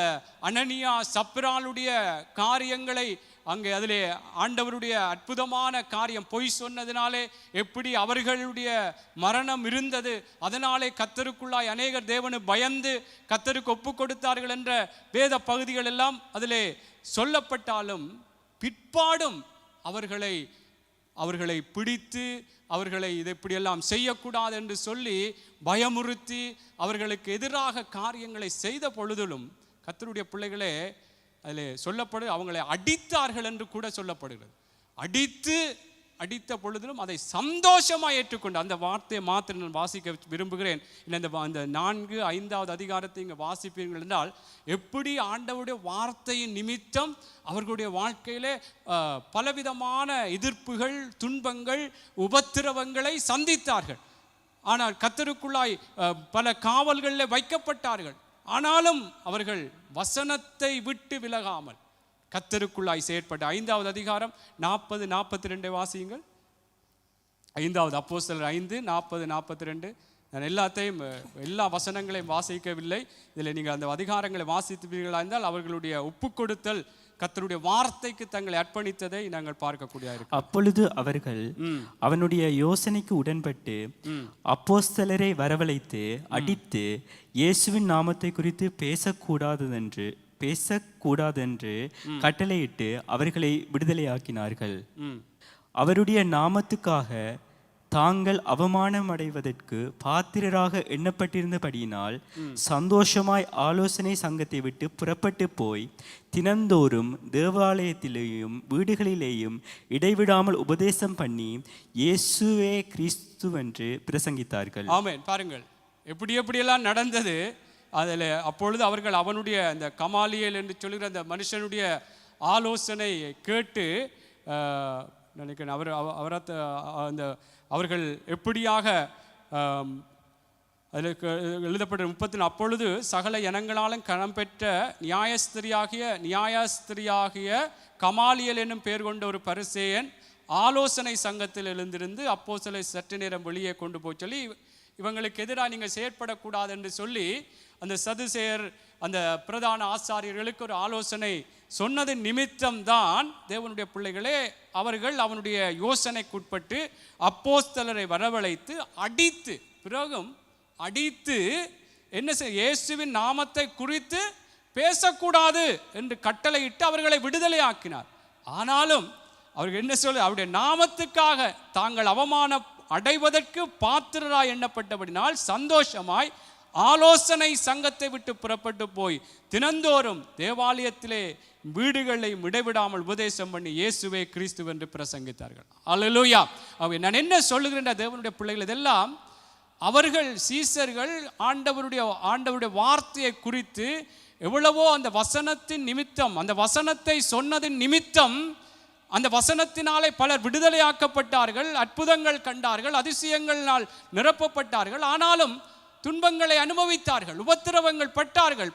அனனியா சப்ராளுடைய காரியங்களை அங்கே அதிலே ஆண்டவருடைய அற்புதமான காரியம், பொய் சொன்னதினாலே எப்படி அவர்களுடைய மரணம் இருந்தது, அதனாலே கர்த்தருக்குள்ளாய் அநேகர் தேவனு பயந்து கர்த்தருக்கு ஒப்பு கொடுத்தார்கள் என்ற வேத பகுதிகள் எல்லாம் அதிலே சொல்லப்பட்டாலும் பிற்பாடும் அவர்களை பிடித்து அவர்களை இதை இப்படியெல்லாம் செய்யக்கூடாது என்று சொல்லி பயமுறுத்தி அவர்களுக்கு எதிராக காரியங்களை செய்த பொழுதிலும் கர்த்தருடைய பிள்ளைகளே அதில் சொல்லப்படுது அவங்களை அடித்தார்கள் என்று கூட சொல்லப்படுகிறது. அடித்த பொழுதிலும் அதை சந்தோஷமாக ஏற்றுக்கொண்டு அந்த வார்த்தையை மாத்திரம் நான் வாசிக்க விரும்புகிறேன். இந்த 4-5வது அதிகாரத்தை இங்கே வாசிப்பீர்கள் என்றால் எப்படி ஆண்டவருடைய வார்த்தையின் நிமித்தம் அவர்களுடைய வாழ்க்கையிலே பலவிதமான எதிர்ப்புகள், துன்பங்கள், உபத்திரவங்களை சந்தித்தார்கள். ஆனால் கர்த்தருக்குள்ளாய் பல காவல்களில் வைக்கப்பட்டார்கள். ஆனாலும் அவர்கள் வசனத்தை விட்டு விலகாமல் கர்த்தருக்குள்ளாய் செயற்பட்ட 5வது அதிகாரம் 40-42 வாசியுங்கள். 5வது அப்போஸ்தலர் 5:40-42. நான் எல்லா வசனங்களையும் வாசிக்கவில்லை. இதில் நீங்கள் அந்த அதிகாரங்களை வாசித்தீர்களா இருந்தால் அவர்களுடைய ஒப்பு கொடுத்தல் கர்த்தருடைய வார்த்தைக்கு தங்களை அர்ப்பணித்ததை நாங்கள் பார்க்கக்கூடிய இருக்கும். அப்பொழுது அவர்கள் அவனுடைய யோசனைக்கு உடன்பட்டு அப்போஸ்தலரை வரவழைத்து அடித்து இயேசுவின் நாமத்தை குறித்து பேசக்கூடாதென்று கட்டளையிட்டு அவர்களை விடுதலையாக்கினார்கள். அவருடைய நாமத்துக்காக தாங்கள் அவமானம் அடைவதற்கு பாத்திரராக எண்ணப்பட்டிருந்தபடியினால் சந்தோஷமாய் ஆலோசனை சங்கத்தை விட்டு புறப்பட்டு போய் தினந்தோறும் தேவாலயத்திலேயும் வீடுகளிலேயும் இடைவிடாமல் உபதேசம் பண்ணி இயேசுவே கிறிஸ்துவென்று பிரசங்கித்தார்கள். ஆமென். பாருங்கள் எப்படியெல்லாம் நடந்தது. அதில் அப்பொழுது அவர்கள் அவனுடைய அந்த கமாலியேல் என்று சொல்கிற அந்த மனுஷனுடைய ஆலோசனை கேட்டு நினைக்கிறேன் அவர்கள் எப்படியாக அதில் எழுதப்பட்ட 30 அப்பொழுது சகல இனங்களாலும் கணம் பெற்ற நியாயஸ்திரியாகிய கமாலியேல் என்னும் பெயர் கொண்ட ஒரு பரிசேயன் ஆலோசனை சங்கத்தில் எழுந்திருந்து அப்போஸ்தலரை சற்று நேரம் வெளியே கொண்டு போய் சொல்லி இவங்களுக்கு எதிராக நீங்கள் செயற்படக்கூடாது என்று சொல்லி அந்த சதுசேயர் அந்த பிரதான ஆசாரியர்களுக்கு ஒரு ஆலோசனை சொன்னது நிமித்தம்தான் தேவனுடைய பிள்ளைகளே அவர்கள் அவனுடைய யோசனைக்குட்பட்டு அப்போஸ்தலரை வரவழைத்து அடித்து என்ன செய்ய இயேசுவின் நாமத்தை குறித்து பேசக்கூடாது என்று கட்டளையிட்டு அவர்களை விடுதலையாக்கினார். ஆனாலும் அவர்கள் என்ன சொல்ல அவருடைய நாமத்துக்காக தாங்கள் அவமானம் அடைவதற்கு பாத்திரராய் எண்ணப்பட்டபடினால் சந்தோஷமாய் ஆலோசனை சங்கத்தை விட்டு புறப்பட்டு போய் தினந்தோறும் தேவாலயத்திலே வீடுகளையும் இடைவிடாமல் உபதேசம் பண்ணி இயேசுவே கிறிஸ்து என்று பிரசங்கித்தார்கள். அல்லேலூயா. நான் என்ன சொல்லுகின்ற தேவனுடைய பிள்ளைகள் இதெல்லாம் அவர்கள் சீசர்கள் ஆண்டவருடைய வார்த்தையை குறித்து எவ்வளவோ அந்த வசனத்தின் நிமித்தம் அந்த வசனத்தை சொன்னதின் நிமித்தம் அந்த வசனத்தினாலே பலர் விடுதலையாக்கப்பட்டார்கள், அற்புதங்கள் கண்டார்கள், அதிசயங்களால் நிரப்பப்பட்டார்கள். ஆனாலும் துன்பங்களை அனுபவித்தார்கள், உபத்திரவங்கள் பட்டார்கள்,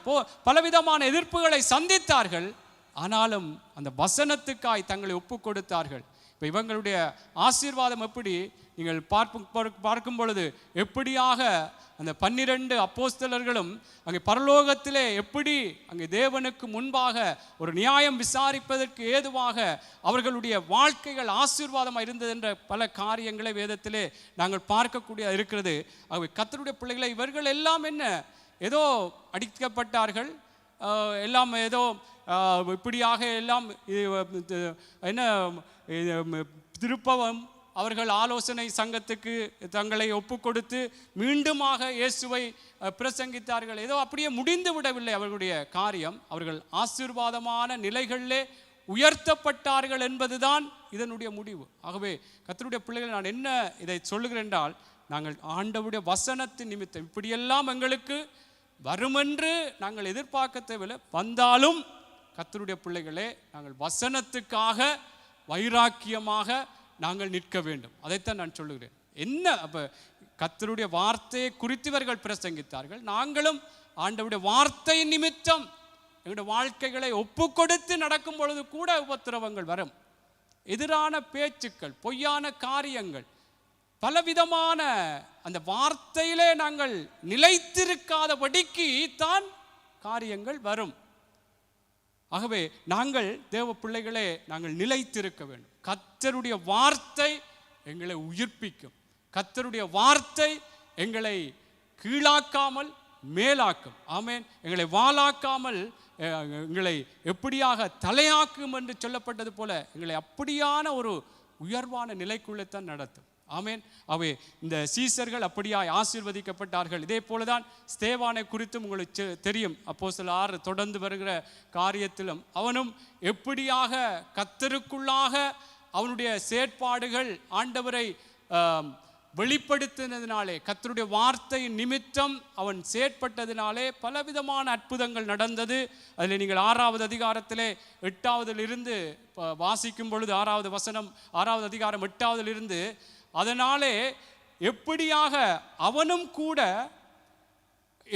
பலவிதமான எதிர்ப்புகளை சந்தித்தார்கள். ஆனாலும் அந்த வசனத்துக்காய் தங்களை ஒப்பு கொடுத்தார்கள். இப்போ இவங்களுடைய ஆசீர்வாதம் எப்படி நீங்கள் பார்க்கும் பொழுது எப்படியாக அந்த 12 அப்போஸ்தலர்களும் அங்கே பரலோகத்திலே எப்படி அங்கே தேவனுக்கு முன்பாக ஒரு நியாயம் விசாரிப்பதற்கு ஏதுவாக அவர்களுடைய வாழ்க்கைகள் ஆசீர்வாதமாக இருந்தது என்ற பல காரியங்களை வேதத்திலே நாங்கள் பார்க்கக்கூடிய இருக்கிறது. ஆகவே கர்த்தருடைய பிள்ளைகளை இவர்கள் எல்லாம் என்ன ஏதோ அடிக்கப்பட்டார்கள், எல்லாம் ஏதோ இப்படியாக எல்லாம் என்ன திருப்பவும் அவர்கள் ஆலோசனை சங்கத்துக்கு தங்களை ஒப்பு கொடுத்து மீண்டுமாக இயேசுவை பிரசங்கித்தார்கள். ஏதோ அப்படியே முடிந்து விடவில்லை அவர்களுடைய காரியம். அவர்கள் ஆசீர்வாதமான நிலைகளிலே உயர்த்தப்பட்டார்கள் என்பதுதான் இதனுடைய முடிவு. ஆகவே கர்த்தருடைய பிள்ளைகள் நான் என்ன இதை சொல்லுகிறேன் என்றால் நாங்கள் ஆண்டவருடைய வசனத்தின் நிமித்தம் இப்படியெல்லாம் எங்களுக்கு வருமென்று நாங்கள் எதிர்பார்க்க தேவையில்லை. வந்தாலும் கர்த்தருடைய பிள்ளைகளே நாங்கள் வசனத்துக்காக வைராக்கியமாக நாங்கள் நிற்க வேண்டும். அதைத்தான் நான் சொல்லுகிறேன். என்ன அப்போ கர்த்தருடைய வார்த்தையை குறித்தவர்கள் பிரசங்கித்தார்கள். நாங்களும் ஆண்டவருடைய வார்த்தை நிமித்தம் எங்களுடைய வாழ்க்கைகளை ஒப்பு கொடுத்து நடக்கும் பொழுது கூட உபத்திரவங்கள் வரும். எதிரான பேச்சுக்கள், பொய்யான காரியங்கள், பலவிதமான அந்த வார்த்தையிலே நாங்கள் நிலைத்திருக்காதபடிக்கு தான் காரியங்கள் வரும். ஆகவே நாங்கள் தேவ பிள்ளைகளே நாங்கள் நிலைத்திருக்க வேண்டும். கர்த்தருடைய வார்த்தை எங்களை உயிர்ப்பிக்கும். கர்த்தருடைய வார்த்தை எங்களை கீழாக்காமல் மேலாக்கும். ஆமேன். எங்களை வாளாக்காமல் எங்களை எப்படியாக தலையாக்கும் என்று சொல்லப்பட்டது போல எங்களை அப்படியான ஒரு உயர்வான நிலைக்குள்ளே தான் நடத்தும். ஆமேன். அவை இந்த சீசர்கள் அப்படியாய் ஆசீர்வதிக்கப்பட்டார்கள். இதே போலதான் ஸ்தேவானை குறித்தும் உங்களுக்கு தெரியும். அப்போஸ்தலர் 6 தொடர்ந்து வருகிற காரியத்திலும் அவனும் எப்படியாக கர்த்தருக்குள்ளாக அவனுடைய செயற்பாடுகள் ஆண்டவரை வெளிப்படுத்தினதினாலே, கர்த்தருடைய வார்த்தையின் நிமித்தம் அவன் செயற்பட்டதினாலே பலவிதமான அற்புதங்கள் நடந்தது. அதில் நீங்கள் 6வது அதிகாரத்திலே 8வதிலிருந்து வாசிக்கும் பொழுது 6வது வசனம் 6வது அதிகாரம் 8வதிலிருந்து அதனாலே எப்படியாக அவனும் கூட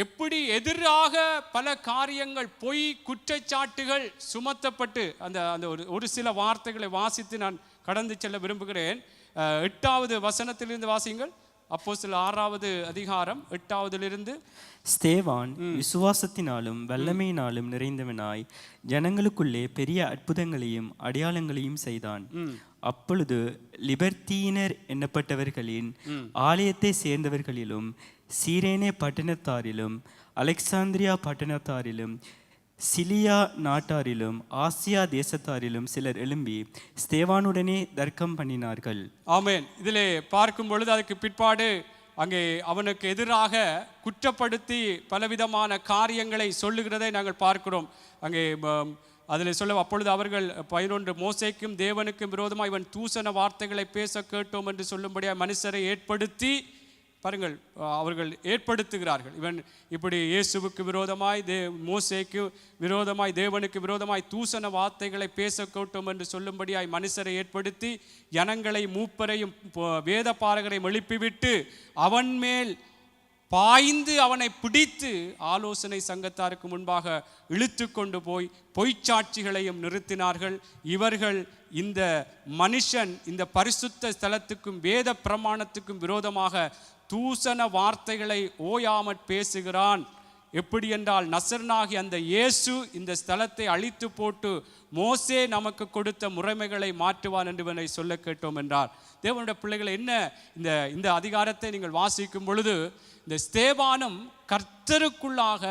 எப்படி எதிராக பல காரியங்கள் பொய் குற்றச்சாட்டுகள் சுமத்தப்பட்டு அந்த ஒரு சில வார்த்தைகளை வாசித்து நான் கடந்து செல்ல விரும்புகிறேன். 8வது வசனத்திலிருந்து வாசியுங்கள். அப்போஸ்தலர் 6வது அதிகாரம் 8வதிலிருந்து. ஸ்தேவான் விசுவாசத்தினாலும் வல்லமையினாலும் நிறைந்தவனாய் ஜனங்களுக்குள்ளே பெரிய அற்புதங்களையும் அடையாளங்களையும் செய்தான். அப்பொழுது லிபர்த்தீனர் என்னப்பட்டவர்களின் ஆலயத்தை சேர்ந்தவர்களிலும் சீரேனே பட்டணத்தாரிலும் அலெக்சாந்திரியா பட்டணத்தாரிலும் சிலியா நாட்டாரிலும் ஆசியா தேசத்தாரிலும் சிலர் எழும்பி ஸ்தேவானுடனே தர்க்கம் பண்ணினார்கள். ஆமேன். இதிலே பார்க்கும் பொழுது அதுக்கு பிற்பாடு அங்கே அவனுக்கு எதிராக குற்றப்படுத்தி பலவிதமான காரியங்களை சொல்லுகிறதை நாங்கள் பார்க்கிறோம். அங்கே அதில் சொல்ல அப்பொழுது அவர்கள் 11 மோசேக்கும் தேவனுக்கும் விரோதமாக இவன் தூசண வார்த்தைகளை பேச கேட்டோம் என்று சொல்லும்படியாக மனுஷரை ஏற்படுத்தி பாருங்கள், அவர்கள் ஏற்படுத்துகிறார்கள். இவன் இப்படி இயேசுவுக்கு விரோதமாய் மோசேக்கு விரோதமாய் தேவனுக்கு விரோதமாய் தூசண வார்த்தைகளை பேச கேட்டோம் என்று சொல்லும்படியாய் மனுஷரை ஏற்படுத்தி ஜனங்களை மூப்பரையும் வேத பாரகரையும் எழுப்பிவிட்டு அவன் மேல் பாய்ந்து அவனை பிடித்து ஆலோசனை சங்கத்தாருக்கு முன்பாக இழுத்து கொண்டு போய் பொய்ச்சாட்சிகளையும் நிறுத்தினார்கள். இவர்கள் இந்த மனுஷன் இந்த பரிசுத்த ஸ்தலத்துக்கும் வேத பிரமாணத்துக்கும் விரோதமாக தூசண வார்த்தைகளை ஓயாமற் பேசுகிறான். எப்படி என்றால் நசரனாகி அந்த இயேசு இந்த ஸ்தலத்தை அழித்து போட்டு மோசே நமக்கு கொடுத்த முறைமைகளை மாற்றுவான் என்று இவனை சொல்ல கேட்டோம் என்றார். தேவனுடைய பிள்ளைகளை என்ன இந்த அதிகாரத்தை நீங்கள் வாசிக்கும் பொழுது இந்த ஸ்தேவானும் கர்த்தருக்குள்ளாக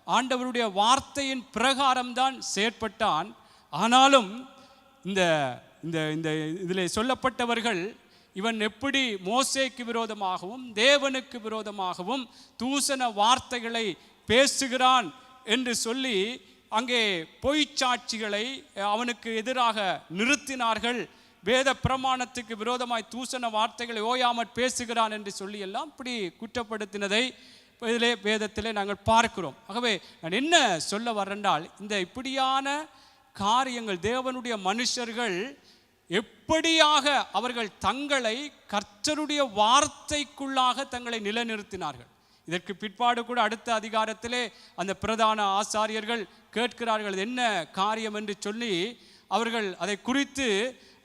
ஆண்டவருடைய வார்த்தையின் பிரகாரம்தான் செயற்பட்டான். ஆனாலும் இந்த இந்த இதில் சொல்லப்பட்டவர்கள் இவன் எப்படி மோசேக்கு விரோதமாகவும் தேவனுக்கு விரோதமாகவும் தூசண வார்த்தைகளை பேசுகிறான் என்று சொல்லி அங்கே பொய்ச்சாட்சிகளை அவனுக்கு எதிராக நிறுத்தினார்கள். வேத பிரமாணத்துக்கு விரோதமாய் தூசண வார்த்தைகளை ஓயாமற் பேசுகிறான் என்று சொல்லி எல்லாம் இப்படி குற்றப்படுத்தினதை இதிலே வேதத்திலே நாங்கள் பார்க்கிறோம். ஆகவே நான் என்ன சொல்ல வரேன்றால் இந்த இப்படியான காரியங்கள் தேவனுடைய மனுஷர்கள் எப்படியாக அவர்கள் தங்களை கர்த்தருடைய வார்த்தைக்குள்ளாக தங்களை நிலைநிறுத்தினார்கள். இதற்கு பிற்பாடு கூட அடுத்த அதிகாரத்திலே அந்த பிரதான ஆசாரியர்கள் கேட்கிறார்கள் என்ன காரியம் என்று சொல்லி அவர்கள் அதை குறித்து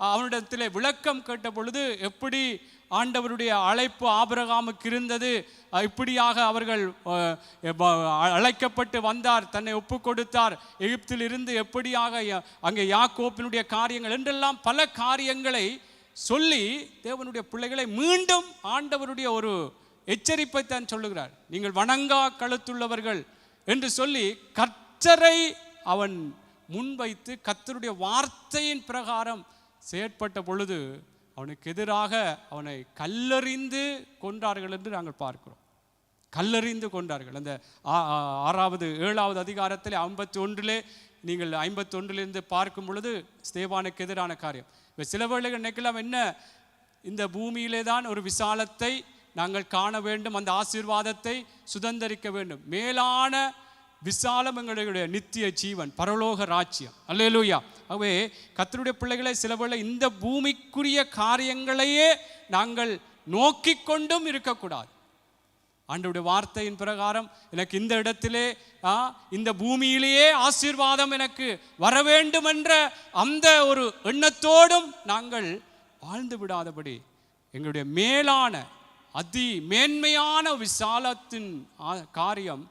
அவனிடத்திலே விளக்கம் கேட்ட பொழுது எப்படி ஆண்டவருடைய அழைப்பு ஆபிரகாமுக்கு இருந்தது, இப்படியாக அவர்கள் அழைக்கப்பட்டு வந்தார், தன்னை ஒப்பு கொடுத்தார், எகிப்தில் இருந்து எப்படியாக அங்கே யாக்கோப்பினுடைய காரியங்கள் என்றெல்லாம் பல காரியங்களை சொல்லி தேவனுடைய பிள்ளைகளை மீண்டும் ஆண்டவருடைய ஒரு எச்சரிப்பை தான் சொல்லுகிறார். நீங்கள் வணங்கா கழுத்துள்ளவர்கள் என்று சொல்லி கர்த்தரை அவன் முன்வைத்து கர்த்தருடைய வார்த்தையின் பிரகாரம் செயற்பட்ட பொழுது அவனுக்கு எதிராக அவனை கல்லறிந்து கொன்றார்கள் என்று நாங்கள் பார்க்கிறோம். கல்லறிந்து கொண்டார்கள். அந்த 6வது 7வது அதிகாரத்தில் 51 நீங்கள் 51 பார்க்கும் பொழுது ஸ்தேவானுக்கு எதிரான காரியம். இப்போ சில வேளைகள் நினைக்கலாம் என்ன இந்த பூமியிலே தான் ஒரு விசாலத்தை நாங்கள் காண வேண்டும், அந்த ஆசீர்வாதத்தை சுதந்தரிக்க வேண்டும். மேலான விசாலம் எங்களுடைய நித்திய ஜீவன், பரலோக ராஜ்யம். அல்லேலூயா. ஆகவே கர்த்தருடைய பிள்ளைகளை சில வேளை இந்த பூமிக்குரிய காரியங்களையே நாங்கள் நோக்கி கொண்டும் இருக்கக்கூடாது. ஆண்டவருடைய வார்த்தையின் பிரகாரம் எனக்கு இந்த இடத்திலே இந்த பூமியிலேயே ஆசீர்வாதம் எனக்கு வர வேண்டும் என்ற அந்த ஒரு எண்ணத்தோடும் நாங்கள் வாழ்ந்து விடாதபடி எங்களுடைய மேலான அதி மேன்மையான விசாலத்தின் காரியம்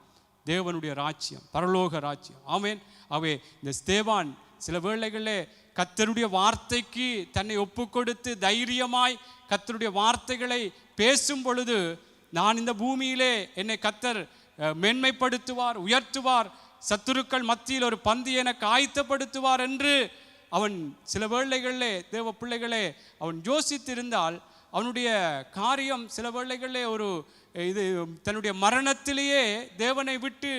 தேவனுடைய ராஜ்யம், பரலோக ராஜ்யம். ஆமேன். அவே இந்த ஸ்தேவான் சில வேளைகளிலே கர்த்தருடைய வார்த்தைக்கு தன்னை ஒப்பு கொடுத்து தைரியமாய் கர்த்தருடைய வார்த்தைகளை பேசும் பொழுது நான் இந்த பூமியிலே என்னை கர்த்தர் மேன்மைப்படுத்துவார், உயர்த்துவார், சத்துருக்கள் மத்தியில் ஒரு பந்தி எனக்கு ஆயத்தப்படுத்துவார் என்று அவன் சில வேளைகளிலே தேவ பிள்ளைகளே அவன் யோசித்திருந்தால் அவனுடைய காரியம் சில வேளைகளிலே ஒரு இது தன்னுடைய மரணத்திலேயே தேவனை விட்டு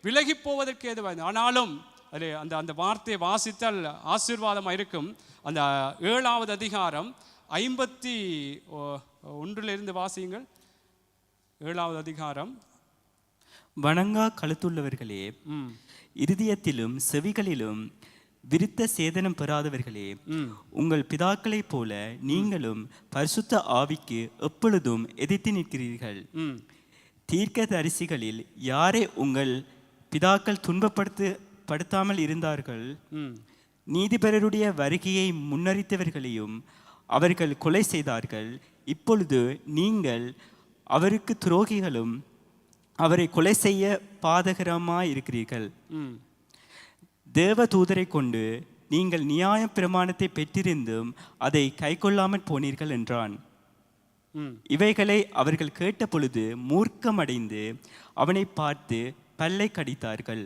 விலகி போவதற்கு ஏதுவாக. ஆனாலும் அது அந்த வார்த்தையை வாசித்தால் ஆசீர்வாதமாக இருக்கும். அந்த 7வது அதிகாரம் 51 வாசியுங்கள். 7வது அதிகாரம். வணங்கா கழுத்துள்ளவர்களே, இருதயத்திலும் செவிகளிலும் விருத்த சேதனம் பெறாதவர்களே, உங்கள் பிதாக்களைப் போல நீங்களும் பரிசுத்த ஆவிக்கு எப்பொழுதும் எதிர்த்து நிற்கிறீர்கள். தீர்க்கதரிசிகளில் யாரே உங்கள் பிதாக்கள் துன்பப்படுத்தாமல் இருந்தார்கள்? நீதிபரருடைய வருகையை முன்னறித்தவர்களையும் அவர்கள் கொலை செய்தார்கள். இப்பொழுது நீங்கள் அவருக்கு துரோகிகளும் அவரை கொலை செய்ய பாதகரமாயிருக்கிறீர்கள். தேவ தூதரை கொண்டு நீங்கள் நியாய பிரமாணத்தை பெற்றிருந்தும் அதை கைக்கொள்ளாமல் போனீர்கள் என்றான். இவைகளை அவர்கள் கேட்ட பொழுது மூர்க்கமடைந்து அவனை பார்த்து பல்லை கடித்தார்கள்.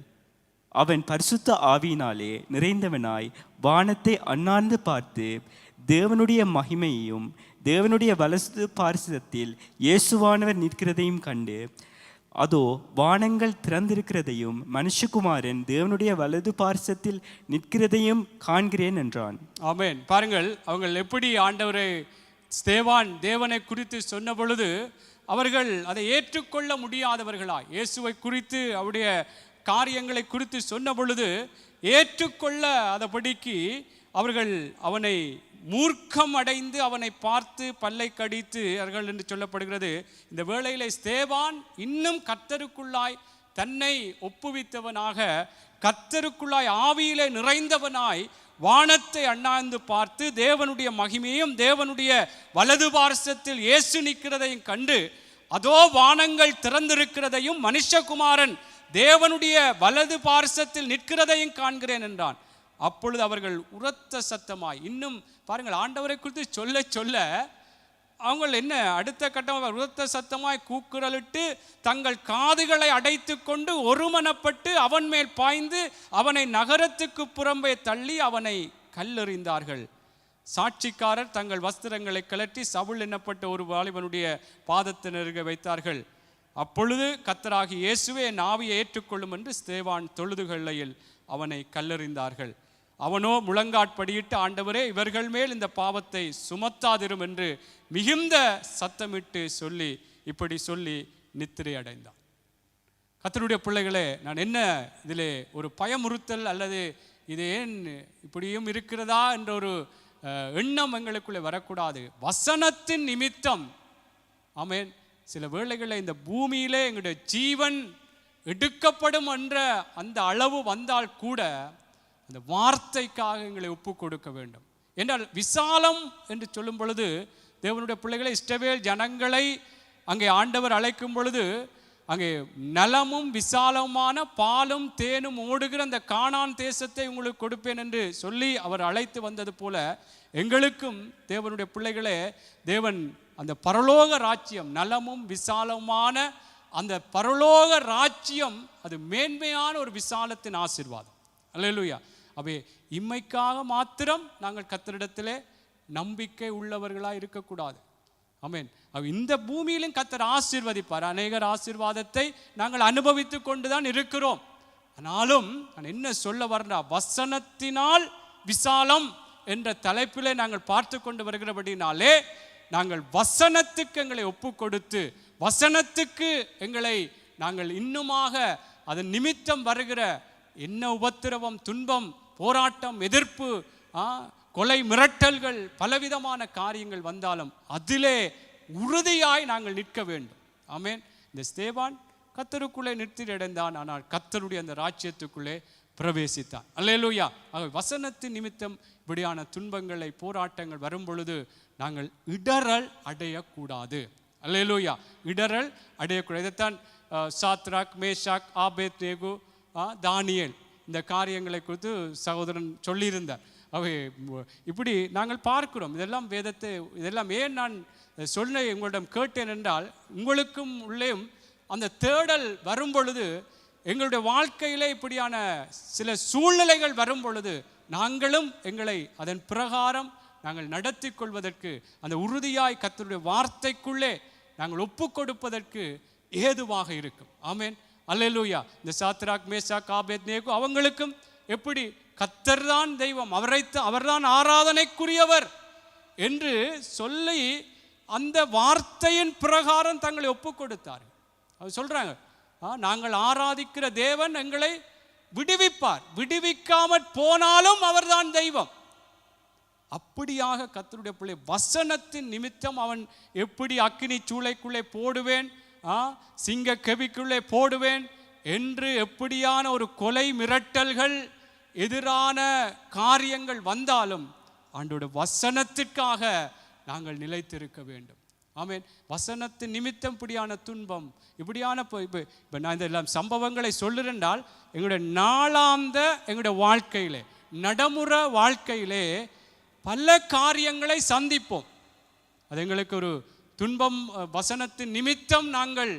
அவன் பரிசுத்த ஆவியினாலே நிறைந்தவனாய் வானத்தை அண்ணாந்து பார்த்து தேவனுடைய மகிமையையும் தேவனுடைய வலது பார்சத்தில் இயேசுவானவர் நிற்கிறதையும் கண்டு, அதோ வானங்கள் திறந்திருக்கிறதையும் மனுஷகுமாரன் தேவனுடைய வலது பார்சத்தில் நிற்கிறதையும் காண்கிறேன் என்றான். ஆமென். பாருங்கள், அவங்க எப்படி ஆண்டவரை ஸ்தேவான் தேவனை குறித்து சொன்ன பொழுது அவர்கள் அதை ஏற்றுக்கொள்ள முடியாதவர்களாய், இயேசுவை குறித்து அவருடைய காரியங்களை குறித்து சொன்ன பொழுது ஏற்றுக்கொள்ளாதபடிக்கு அவர்கள் அவனை மூர்க்கம் அடைந்து அவனை பார்த்து பல்லை கடித்தார்கள் என்று சொல்லப்படுகிறது. இந்த வேளையிலே ஸ்தேவான் இன்னும் கர்த்தருக்குள்ளாய் தன்னை ஒப்புவித்தவனாக, கர்த்தருக்குள்ளாய் ஆவியிலே நிறைந்தவனாய் வானத்தை அண்ணாந்து பார்த்து தேவனுடைய மகிமையும் தேவனுடைய வலது பார்சத்தில் இயேசு நிற்கிறதையும் கண்டு, அதோ வானங்கள் திறந்திருக்கிறதையும் மனுஷகுமாரன் தேவனுடைய வலது பார்சத்தில் நிற்கிறதையும் காண்கிறேன் என்றான். அப்பொழுது அவர்கள் உரத்த சத்தமாய், இன்னும் பாருங்கள், ஆண்டவரை குறித்து சொல்ல சொல்ல அவங்க என்ன அடுத்த கட்டமாக உரத்த சத்தமாய் கூக்குரலிட்டு தங்கள் காதுகளை அடைத்து கொண்டு ஒருமனப்பட்டு அவன் மேல் பாய்ந்து அவனை நகரத்துக்கு புறம்பே தள்ளி அவனை கல்லெறிந்தார்கள். சாட்சிக்காரர் தங்கள் வஸ்திரங்களை கழற்றி சவுல் எண்ணப்பட்ட ஒரு வாலிபனுடைய பாதத்தை நெருங்க வைத்தார்கள். அப்பொழுது கர்த்தராகி இயேசுவே என் ஆவியை ஏற்றுக்கொள்ளும் என்று ஸ்தேவான் தொழுதுகொள்ளையில் அவனை கல்லெறிந்தார்கள். அவனோ முழங்காட்படியிட்டு, ஆண்டவரே, இவர்கள் மேல் இந்த பாவத்தை சுமத்தாதிரும் என்று மிகுந்த சத்தமிட்டு இப்படி சொல்லி நித்திரை அடைந்தான். கர்த்தருடைய பிள்ளைகளே, நான் என்ன இதிலே ஒரு பயமுறுத்தல் அல்லது இது ஏன் இப்படியும் இருக்கிறதா என்ற ஒரு எண்ணம் எங்களுக்குள்ளே வரக்கூடாது. வசனத்தின் நிமித்தம் ஆமென், சில வேளைகளில் இந்த பூமியிலே எங்களுடைய ஜீவன் எடுக்கப்படும் என்ற அந்த அளவு வந்தால் கூட அந்த வார்த்தைக்காக எங்களை ஒப்பு கொடுக்க வேண்டும். என்றால் விசாலம் என்று சொல்லும் பொழுது தேவனுடைய பிள்ளைகளை, இஸ்ரவேல் ஜனங்களை அங்கே ஆண்டவர் அழைக்கும் பொழுது அங்கே நலமும் விசாலமான பாலும் தேனும் ஓடுகிற அந்த கானான் தேசத்தை உங்களுக்கு கொடுப்பேன் என்று சொல்லி அவர் அழைத்து வந்தது போல எங்களுக்கும் தேவனுடைய பிள்ளைகளே, தேவன் அந்த பரலோக ராஜ்யம், நலமும் விசாலமான அந்த பரலோக ராஜ்யம், அது மேன்மையான ஒரு விசாலத்தின் ஆசீர்வாதம். அல்லேலூயா. அவை இம்மைக்காக மாத்திரம் நாங்கள் கர்த்தரிடத்திலே நம்பிக்கை உள்ளவர்களாக இருக்கக்கூடாது. ஆமென். இந்த பூமியிலும் கர்த்தர் ஆசீர்வதிப்பார். அநேகர் ஆசீர்வாதத்தை நாங்கள் அனுபவித்து கொண்டுதான் இருக்கிறோம். ஆனாலும் நான் என்ன சொல்ல வரேன்னா, வசனத்தினால் விசாலம் என்ற தலைப்பிலே நாங்கள் பார்த்து கொண்டு வருகிறபடினாலே நாங்கள் வசனத்துக்கு எங்களை ஒப்பு கொடுத்து, வசனத்துக்கு எங்களை நாங்கள் இன்னுமாக அதன் நிமித்தம் வருகிற என்ன உபத்திரவம், துன்பம், போராட்டம், எதிர்ப்பு, கொலை, மிரட்டல்கள், பலவிதமான காரியங்கள் வந்தாலும் அதிலே உறுதியாய் நாங்கள் நிற்க வேண்டும். ஆமென். இந்த ஸ்தேவான் கர்த்தருக்குள்ளே நிறுத்தி அடைந்தான், ஆனால் கர்த்தருடைய அந்த ராஜ்யத்துக்குள்ளே பிரவேசித்தான். அல்லேலூயா. வசனத்தின் நிமித்தம் இப்படியான துன்பங்களை, போராட்டங்கள் வரும் பொழுது நாங்கள் இடறல் அடையக்கூடாது. அல்லேலூயா. இடறல் அடையக்கூடாது. இதைத்தான் சாத்ராக், மேஷாக், ஆபேத்நேகோ, தானியேல் இந்த காரியங்களை குறித்து சகோதரன் சொல்லியிருந்தார். அவை இப்படி நாங்கள் பார்க்கிறோம். இதெல்லாம் வேதத்தை, இதெல்லாம் ஏன் நான் சொல்ல உங்களிடம் கேட்டேன் என்றால், உங்களுக்கும் உள்ளேயும் அந்த தேடல் வரும் பொழுது, எங்களுடைய வாழ்க்கையிலே இப்படியான சில சூழ்நிலைகள் வரும் பொழுது, நாங்களும் எங்களை அதன் பிரகாரம் நாங்கள் நடத்தி கொள்வதற்கு, அந்த உறுதியாய் கர்த்தருடைய வார்த்தைக்குள்ளே நாங்கள் ஒப்பு கொடுப்பதற்கு ஏதுவாக இருக்கும். ஆமென், அல்லேலூயா. இந்த சாத்ராக், மேஷாக், ஆபேத்நேகோ அவங்களுக்கும் எப்படி கர்த்தர்தான் தெய்வம், அவர்தான் ஆராதனைக்குரியவர் என்று சொல்லி அந்த வார்த்தையின் பிரகாரம் தங்களை ஒப்பு கொடுத்தார்கள். அவர் சொல்றாங்க, நாங்கள் ஆராதிக்கிற தேவன் எங்களை விடுவிப்பார், விடுவிக்காமற் போனாலும் அவர்தான் தெய்வம். அப்படியாக கர்த்தருடைய பிள்ளை வசனத்தின் நிமித்தம் அவன் எப்படி அக்கினி சூளைக்குள்ளே போடுவேன், சிங்க கெபிக்குள்ளே போடுவேன் என்று எப்படியான ஒரு கொலை மிரட்டல்கள், எதிரான காரியங்கள் வந்தாலும் ஆண்டவருடைய வசனத்திற்காக நாங்கள் நிலைத்திருக்க வேண்டும். ஆமென். வசனத்தின் நிமித்தம் இப்படியான துன்பம், இப்படியான இப்போ நான் இதெல்லாம் சம்பவங்களை சொல்லுறேன்னால், எங்களுடைய நாளாந்த எங்களுடைய வாழ்க்கையிலே, நடைமுறை வாழ்க்கையிலே பல காரியங்களை சந்திப்போம். அது எங்களுக்கு ஒரு துன்பம். வசனத்தின் நிமித்தம் நாங்கள்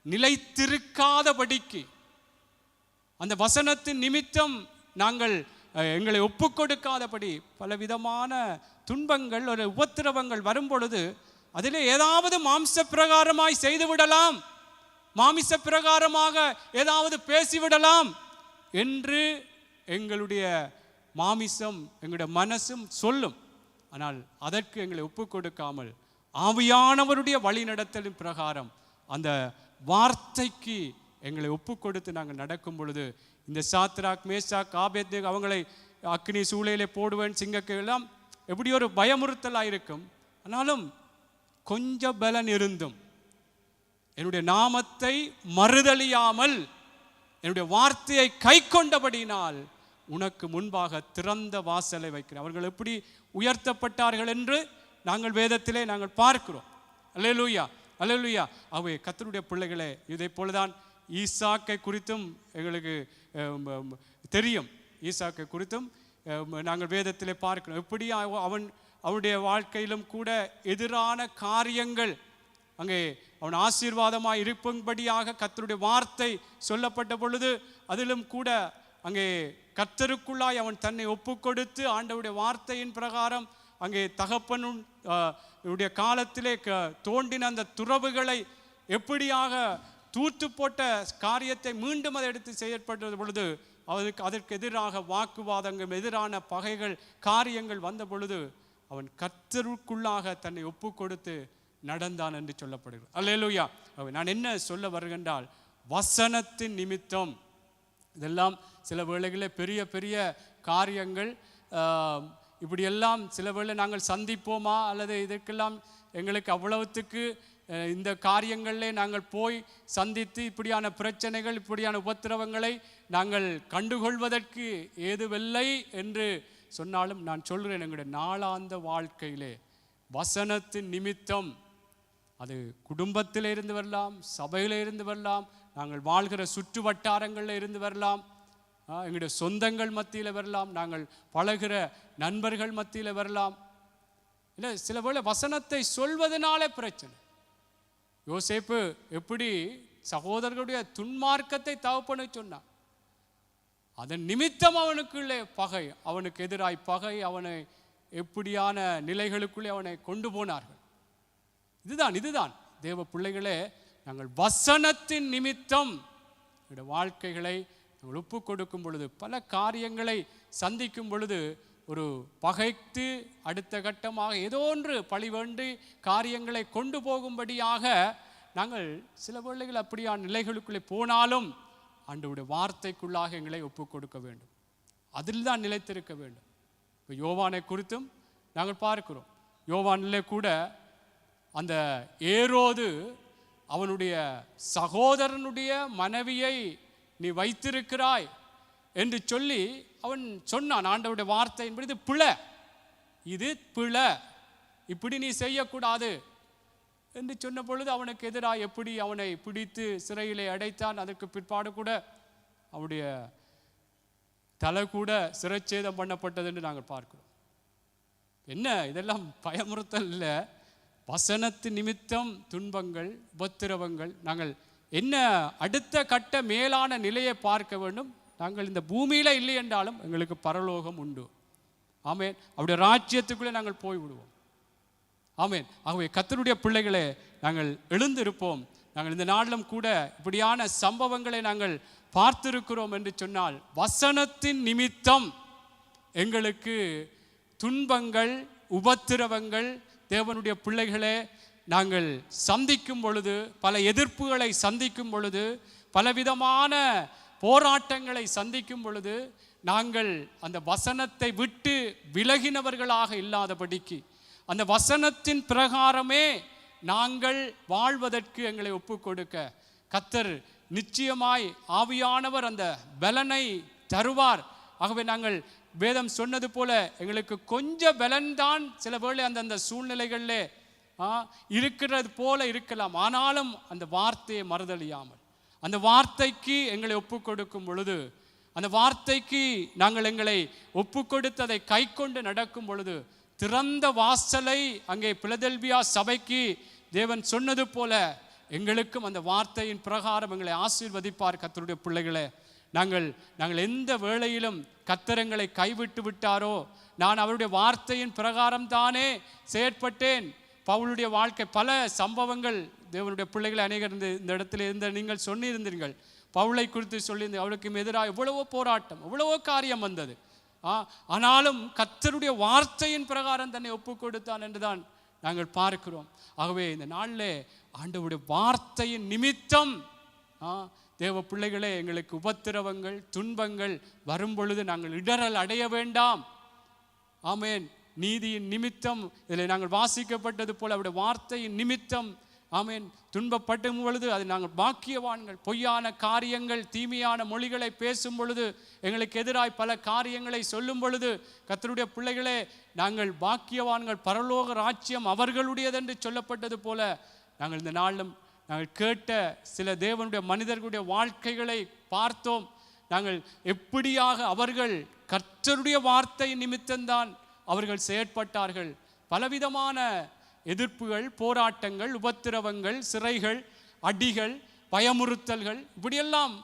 நிலைத்திருக்காதபடிக்கு, அந்த வசனத்தின் நிமித்தம் நாங்கள் எங்களை ஒப்பு கொடுக்காதபடி பலவிதமான துன்பங்கள், ஒரு உபத்திரவங்கள் வரும் பொழுது, அதில் ஏதாவது மாம்ச பிரகாரமாய் செய்துவிடலாம், மாமிச பிரகாரமாக ஏதாவது பேசிவிடலாம் என்று எங்களுடைய மாமிசம், எங்களுடைய மனசும் சொல்லும். ஆனால் அதற்கு எங்களை ஒப்பு கொடுக்காமல் ஆவியானவருடைய வழிநடத்தலின் பிரகாரம் அந்த வார்த்தைக்கு எங்களை ஒப்பு கொடுத்து நாங்கள் நடக்கும் பொழுது, இந்த சாத்ராக், மேஷாக், ஆபேத்நேகோ அவங்களை அக்னி சூளையிலே போடுவேன், சிங்கக்கு எல்லாம் எப்படி ஒரு பயமுறுத்தலாக இருக்கும். ஆனாலும் கொஞ்சம் பலன் இருந்தும் என்னுடைய நாமத்தை மறுதலியாமல் என்னுடைய வார்த்தையை கை கொண்டபடினால் உனக்கு முன்பாக திறந்த வாசலை வைக்கிறேன். அவர்கள் எப்படி உயர்த்தப்பட்டார்கள் என்று நாங்கள் வேதத்திலே நாங்கள் பார்க்கிறோம். அல்லேலூயா, அல்லேலூயா. அவை கர்த்தருடைய பிள்ளைகளே, இதை போலதான் ஈசாக்கை குறித்தும் எங்களுக்கு தெரியும். ஈசாக்கை குறித்தும் நாங்கள் வேதத்திலே பார்க்கிறோம். எப்படி அவனுடைய வாழ்க்கையிலும் கூட எதிரான காரியங்கள், அங்கே அவன் ஆசீர்வாதமாக இருக்கும்படியாக கர்த்தருடைய வார்த்தை சொல்லப்பட்ட பொழுது, அதிலும் கூட அங்கே கர்த்தருக்குள்ளாய் அவன் தன்னை ஒப்பு கொடுத்து ஆண்டவருடைய வார்த்தையின் பிரகாரம் அங்கே தகப்பனும் காலத்திலே தோண்டின அந்த துறவுகளை எப்படியாக தூத்து போட்ட காரியத்தை மீண்டும் அதை எடுத்து செயற்பட்ட பொழுது, அதற்கு எதிராக வாக்குவாதங்கள், எதிரான பகைகள், காரியங்கள் வந்த பொழுது அவன் கர்த்தருக்குள்ளாக தன்னை ஒப்பு கொடுத்து நடந்தான் என்று சொல்லப்படுகிறது. அல்லேலூயா. நான் என்ன சொல்ல வருகின்றால், வசனத்தின் நிமித்தம் இதெல்லாம் சில வேளைகளில் பெரிய பெரிய காரியங்கள் இப்படியெல்லாம் சில வேளை நாங்கள் சந்திப்போமா, அல்லது இதற்கெல்லாம் எங்களுக்கு அவ்வளவுத்துக்கு இந்த காரியங்களிலே நாங்கள் போய் சந்தித்து இப்படியான பிரச்சனைகள், இப்படியான உபத்திரவங்களை நாங்கள் கண்டுகொள்வதற்கு ஏதுவில்லை என்று சொன்னாலும், நான் சொல்கிறேன், எங்களுடைய நாளாந்த வாழ்க்கையிலே வசனத்தின் நிமித்தம், அது குடும்பத்தில் இருந்து வரலாம், சபையில் இருந்து வரலாம், நாங்கள் வாழ்கிற சுற்று வட்டாரங்களில் இருந்து வரலாம், எங்களுடைய சொந்தங்கள் மத்தியில் வரலாம், நாங்கள் பழகிற நண்பர்கள் மத்தியில் வரலாம். இல்லை, சில வேளை வசனத்தை சொல்வதனாலே பிரச்சனை. யோசேப்பு எப்படி சகோதரர்களுடைய துன்மார்க்கத்தை தகப்பனை சொன்னான், அதன் நிமித்தம் அவனுக்குள்ளே பகை, அவனுக்கு எதிராய் பகை, அவனை எப்படியான நிலைகளுக்குள்ளே அவனை கொண்டு போனார்கள். இதுதான் தேவ பிள்ளைகளே, நாங்கள் வசனத்தின் நிமித்தம் என்னுடைய வாழ்க்கைகளை நாங்கள் ஒப்பு கொடுக்கும் பொழுது, பல காரியங்களை சந்திக்கும் பொழுது, ஒரு பகைத்து அடுத்த கட்டமாக ஏதோ ஒன்று பழி வேண்டி காரியங்களை கொண்டு போகும்படியாக நாங்கள் சில வேளைகள் அப்படியான நிலைகளுக்குள்ளே போனாலும் ஆண்டவருடைய வார்த்தைக்குள்ளாக எங்களை ஒப்பு கொடுக்க வேண்டும், அதில் தான் நிலைத்திருக்க வேண்டும். இப்போ யோவானை குறித்தும் நாங்கள் பார்க்கிறோம். யோவானிலே கூட அந்த ஏரோது அவனுடைய சகோதரனுடைய மனைவியை நீ வைத்திருக்கிறாய் என்று சொல்லி அவன் சொன்னான். ஆண்டவருடைய வார்த்தை என்பது இது பிழை, இது பிழை, இப்படி நீ செய்யக்கூடாது என்று சொன்ன பொழுது அவனுக்கு எதிராக எப்படி அவனை பிடித்து சிறையிலே அடைத்தான். அதற்கு பிற்பாடு கூட அவனுடைய தலை கூட சிறைச்சேதம் பண்ணப்பட்டது என்று நாங்கள் பார்க்கிறோம். என்ன இதெல்லாம் பயமுறுத்தல் இல்லை, வசனத்தின் நிமித்தம் துன்பங்கள், உபத்திரவங்கள், நாங்கள் என்ன அடுத்த கட்ட மேலான நிலையை பார்க்க வேண்டும். நாங்கள் இந்த பூமியில் இல்லை என்றாலும் எங்களுக்கு பரலோகம் உண்டு. ஆமேன். அவருடைய ராஜ்யத்துக்குள்ளே நாங்கள் போய்விடுவோம். ஆமேன். ஆகவே கர்த்தருடைய பிள்ளைகளே, நாங்கள் எழுந்திருப்போம். நாங்கள் இந்த நாளிலும் கூட இப்படியான சம்பவங்களை நாங்கள் பார்த்திருக்கிறோம் என்று சொன்னால், வசனத்தின் நிமித்தம் எங்களுக்கு துன்பங்கள், உபத்திரவங்கள் தேவனுடைய பிள்ளைகளே நாங்கள் சந்திக்கும் பொழுது, பல எதிர்ப்புகளை சந்திக்கும் பொழுது, பலவிதமான போராட்டங்களை சந்திக்கும் பொழுது, நாங்கள் அந்த வசனத்தை விட்டு விலகினவர்களாக இல்லாதபடிக்கு, அந்த வசனத்தின் பிரகாரமே நாங்கள் வாழ்வதற்கு எங்களை ஒப்பு கொடுக்க கர்த்தர் நிச்சயமாய் ஆவியானவர் அந்த பலனை தருவார். ஆகவே நாங்கள் வேதம் சொன்னது போல எங்களுக்கு கொஞ்சம் பலன்தான் சில வேளை அந்தந்த சூழ்நிலைகளில் இருக்கிறது போல இருக்கலாம். ஆனாலும் அந்த வார்த்தையை மறுதலியாமல், அந்த வார்த்தைக்கு எங்களை ஒப்பு கொடுக்கும் பொழுது, அந்த வார்த்தைக்கு நாங்கள் எங்களை ஒப்பு கொடுத்து அதை கை கொண்டு நடக்கும் பொழுது, திறந்த வாசலை அங்கே பிலதெல்பியா சபைக்கு தேவன் சொன்னது போல எங்களுக்கும் அந்த வார்த்தையின் பிரகாரம் எங்களை ஆசீர்வதிப்பார். கர்த்தருடைய பிள்ளைகளே, நாங்கள் எந்த வேளையிலும் கர்த்தர் எங்களை கைவிட்டு விட்டாரோ, நான் அவருடைய வார்த்தையின் பிரகாரம் தானே செயற்பட்டேன். பவுலுடைய வாழ்க்கை பல சம்பவங்கள் தேவனுடைய பிள்ளைகளை அநேகர் இந்த இடத்துல இருந்த நீங்கள் சொன்னிருந்தீர்கள். பவுலை குறித்து சொல்லியிருந்தேன். அவளுக்கு எதிராக எவ்வளவோ போராட்டம், எவ்வளவோ காரியம் வந்தது. ஆனாலும் கர்த்தருடைய வார்த்தையின் பிரகாரம் தன்னை ஒப்பு கொடுத்தான் என்றுதான் நாங்கள் பார்க்கிறோம். ஆகவே இந்த நாளில் ஆண்டவருடைய வார்த்தையின் நிமித்தம் தேவ பிள்ளைகளே, எங்களுக்கு உபத்திரவங்கள், துன்பங்கள் வரும் பொழுது நாங்கள் இடரல் அடைய வேண்டாம். ஆமேன். நீதியின் நிமித்தம் இதில் நாங்கள் வாசிக்கப்பட்டது போல அவருடைய வார்த்தையின் நிமித்தம் ஆமேன் துன்பப்படும் பொழுது அது நாங்கள் பாக்கியவான்கள். பொய்யான காரியங்கள், தீமையான மொழிகளை பேசும் பொழுது, எங்களுக்கு எதிராய் பல காரியங்களை சொல்லும் பொழுது, கர்த்தருடைய பிள்ளைகளே நாங்கள் பாக்கியவான்கள், பரலோக ராஜ்யம் அவர்களுடையதென்று சொல்லப்பட்டது போல நாங்கள் இந்த நாளிலும் நாங்கள் கேட்ட சில தேவனுடைய மனிதர்களுடைய வாழ்க்கைகளை பார்த்தோம். நாங்கள் எப்படியாக அவர்கள் கர்த்தருடைய வார்த்தை நிமித்தம்தான் அவர்கள் செயற்பட்டார்கள். பலவிதமான எதிர்ப்புகள், போராட்டங்கள், உபத்திரவங்கள், சிறைகள், அடிகள், பயமுறுத்தல்கள், இப்படியெல்லாம்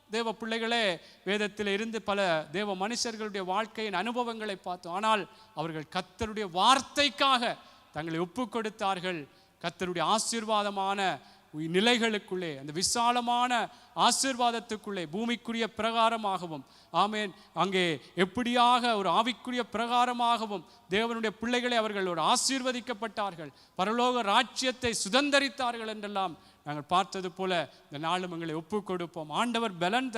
தேவ பிள்ளைகளே வேதத்தில் இருந்து பல தேவ மனுஷர்களுடைய வாழ்க்கையின் அனுபவங்களை பார்த்தோம். ஆனால் அவர்கள் கர்த்தருடைய வார்த்தைக்காக தங்களை ஒப்பு கொடுத்தார்கள். கர்த்தருடைய ஆசீர்வாதமான நிலைகளுக்குள்ளே, அந்த விசாலமான ஆசீர்வாதத்துக்குள்ளே, பூமிக்குரிய பிரகாரமாகவும் ஆமேன் அங்கே எப்படியாக ஒரு ஆவிக்குரிய பிரகாரமாகவும் தேவனுடைய பிள்ளைகளை அவர்கள் ஒரு ஆசீர்வதிக்கப்பட்டார்கள், பரலோக ராஜ்யத்தை சுதந்தரித்தார்கள் என்றெல்லாம் நாங்கள் பார்த்தது போல இந்த நாளும் எங்களை ஒப்பு கொடுப்போம். ஆண்டவர் பலன் தரும்.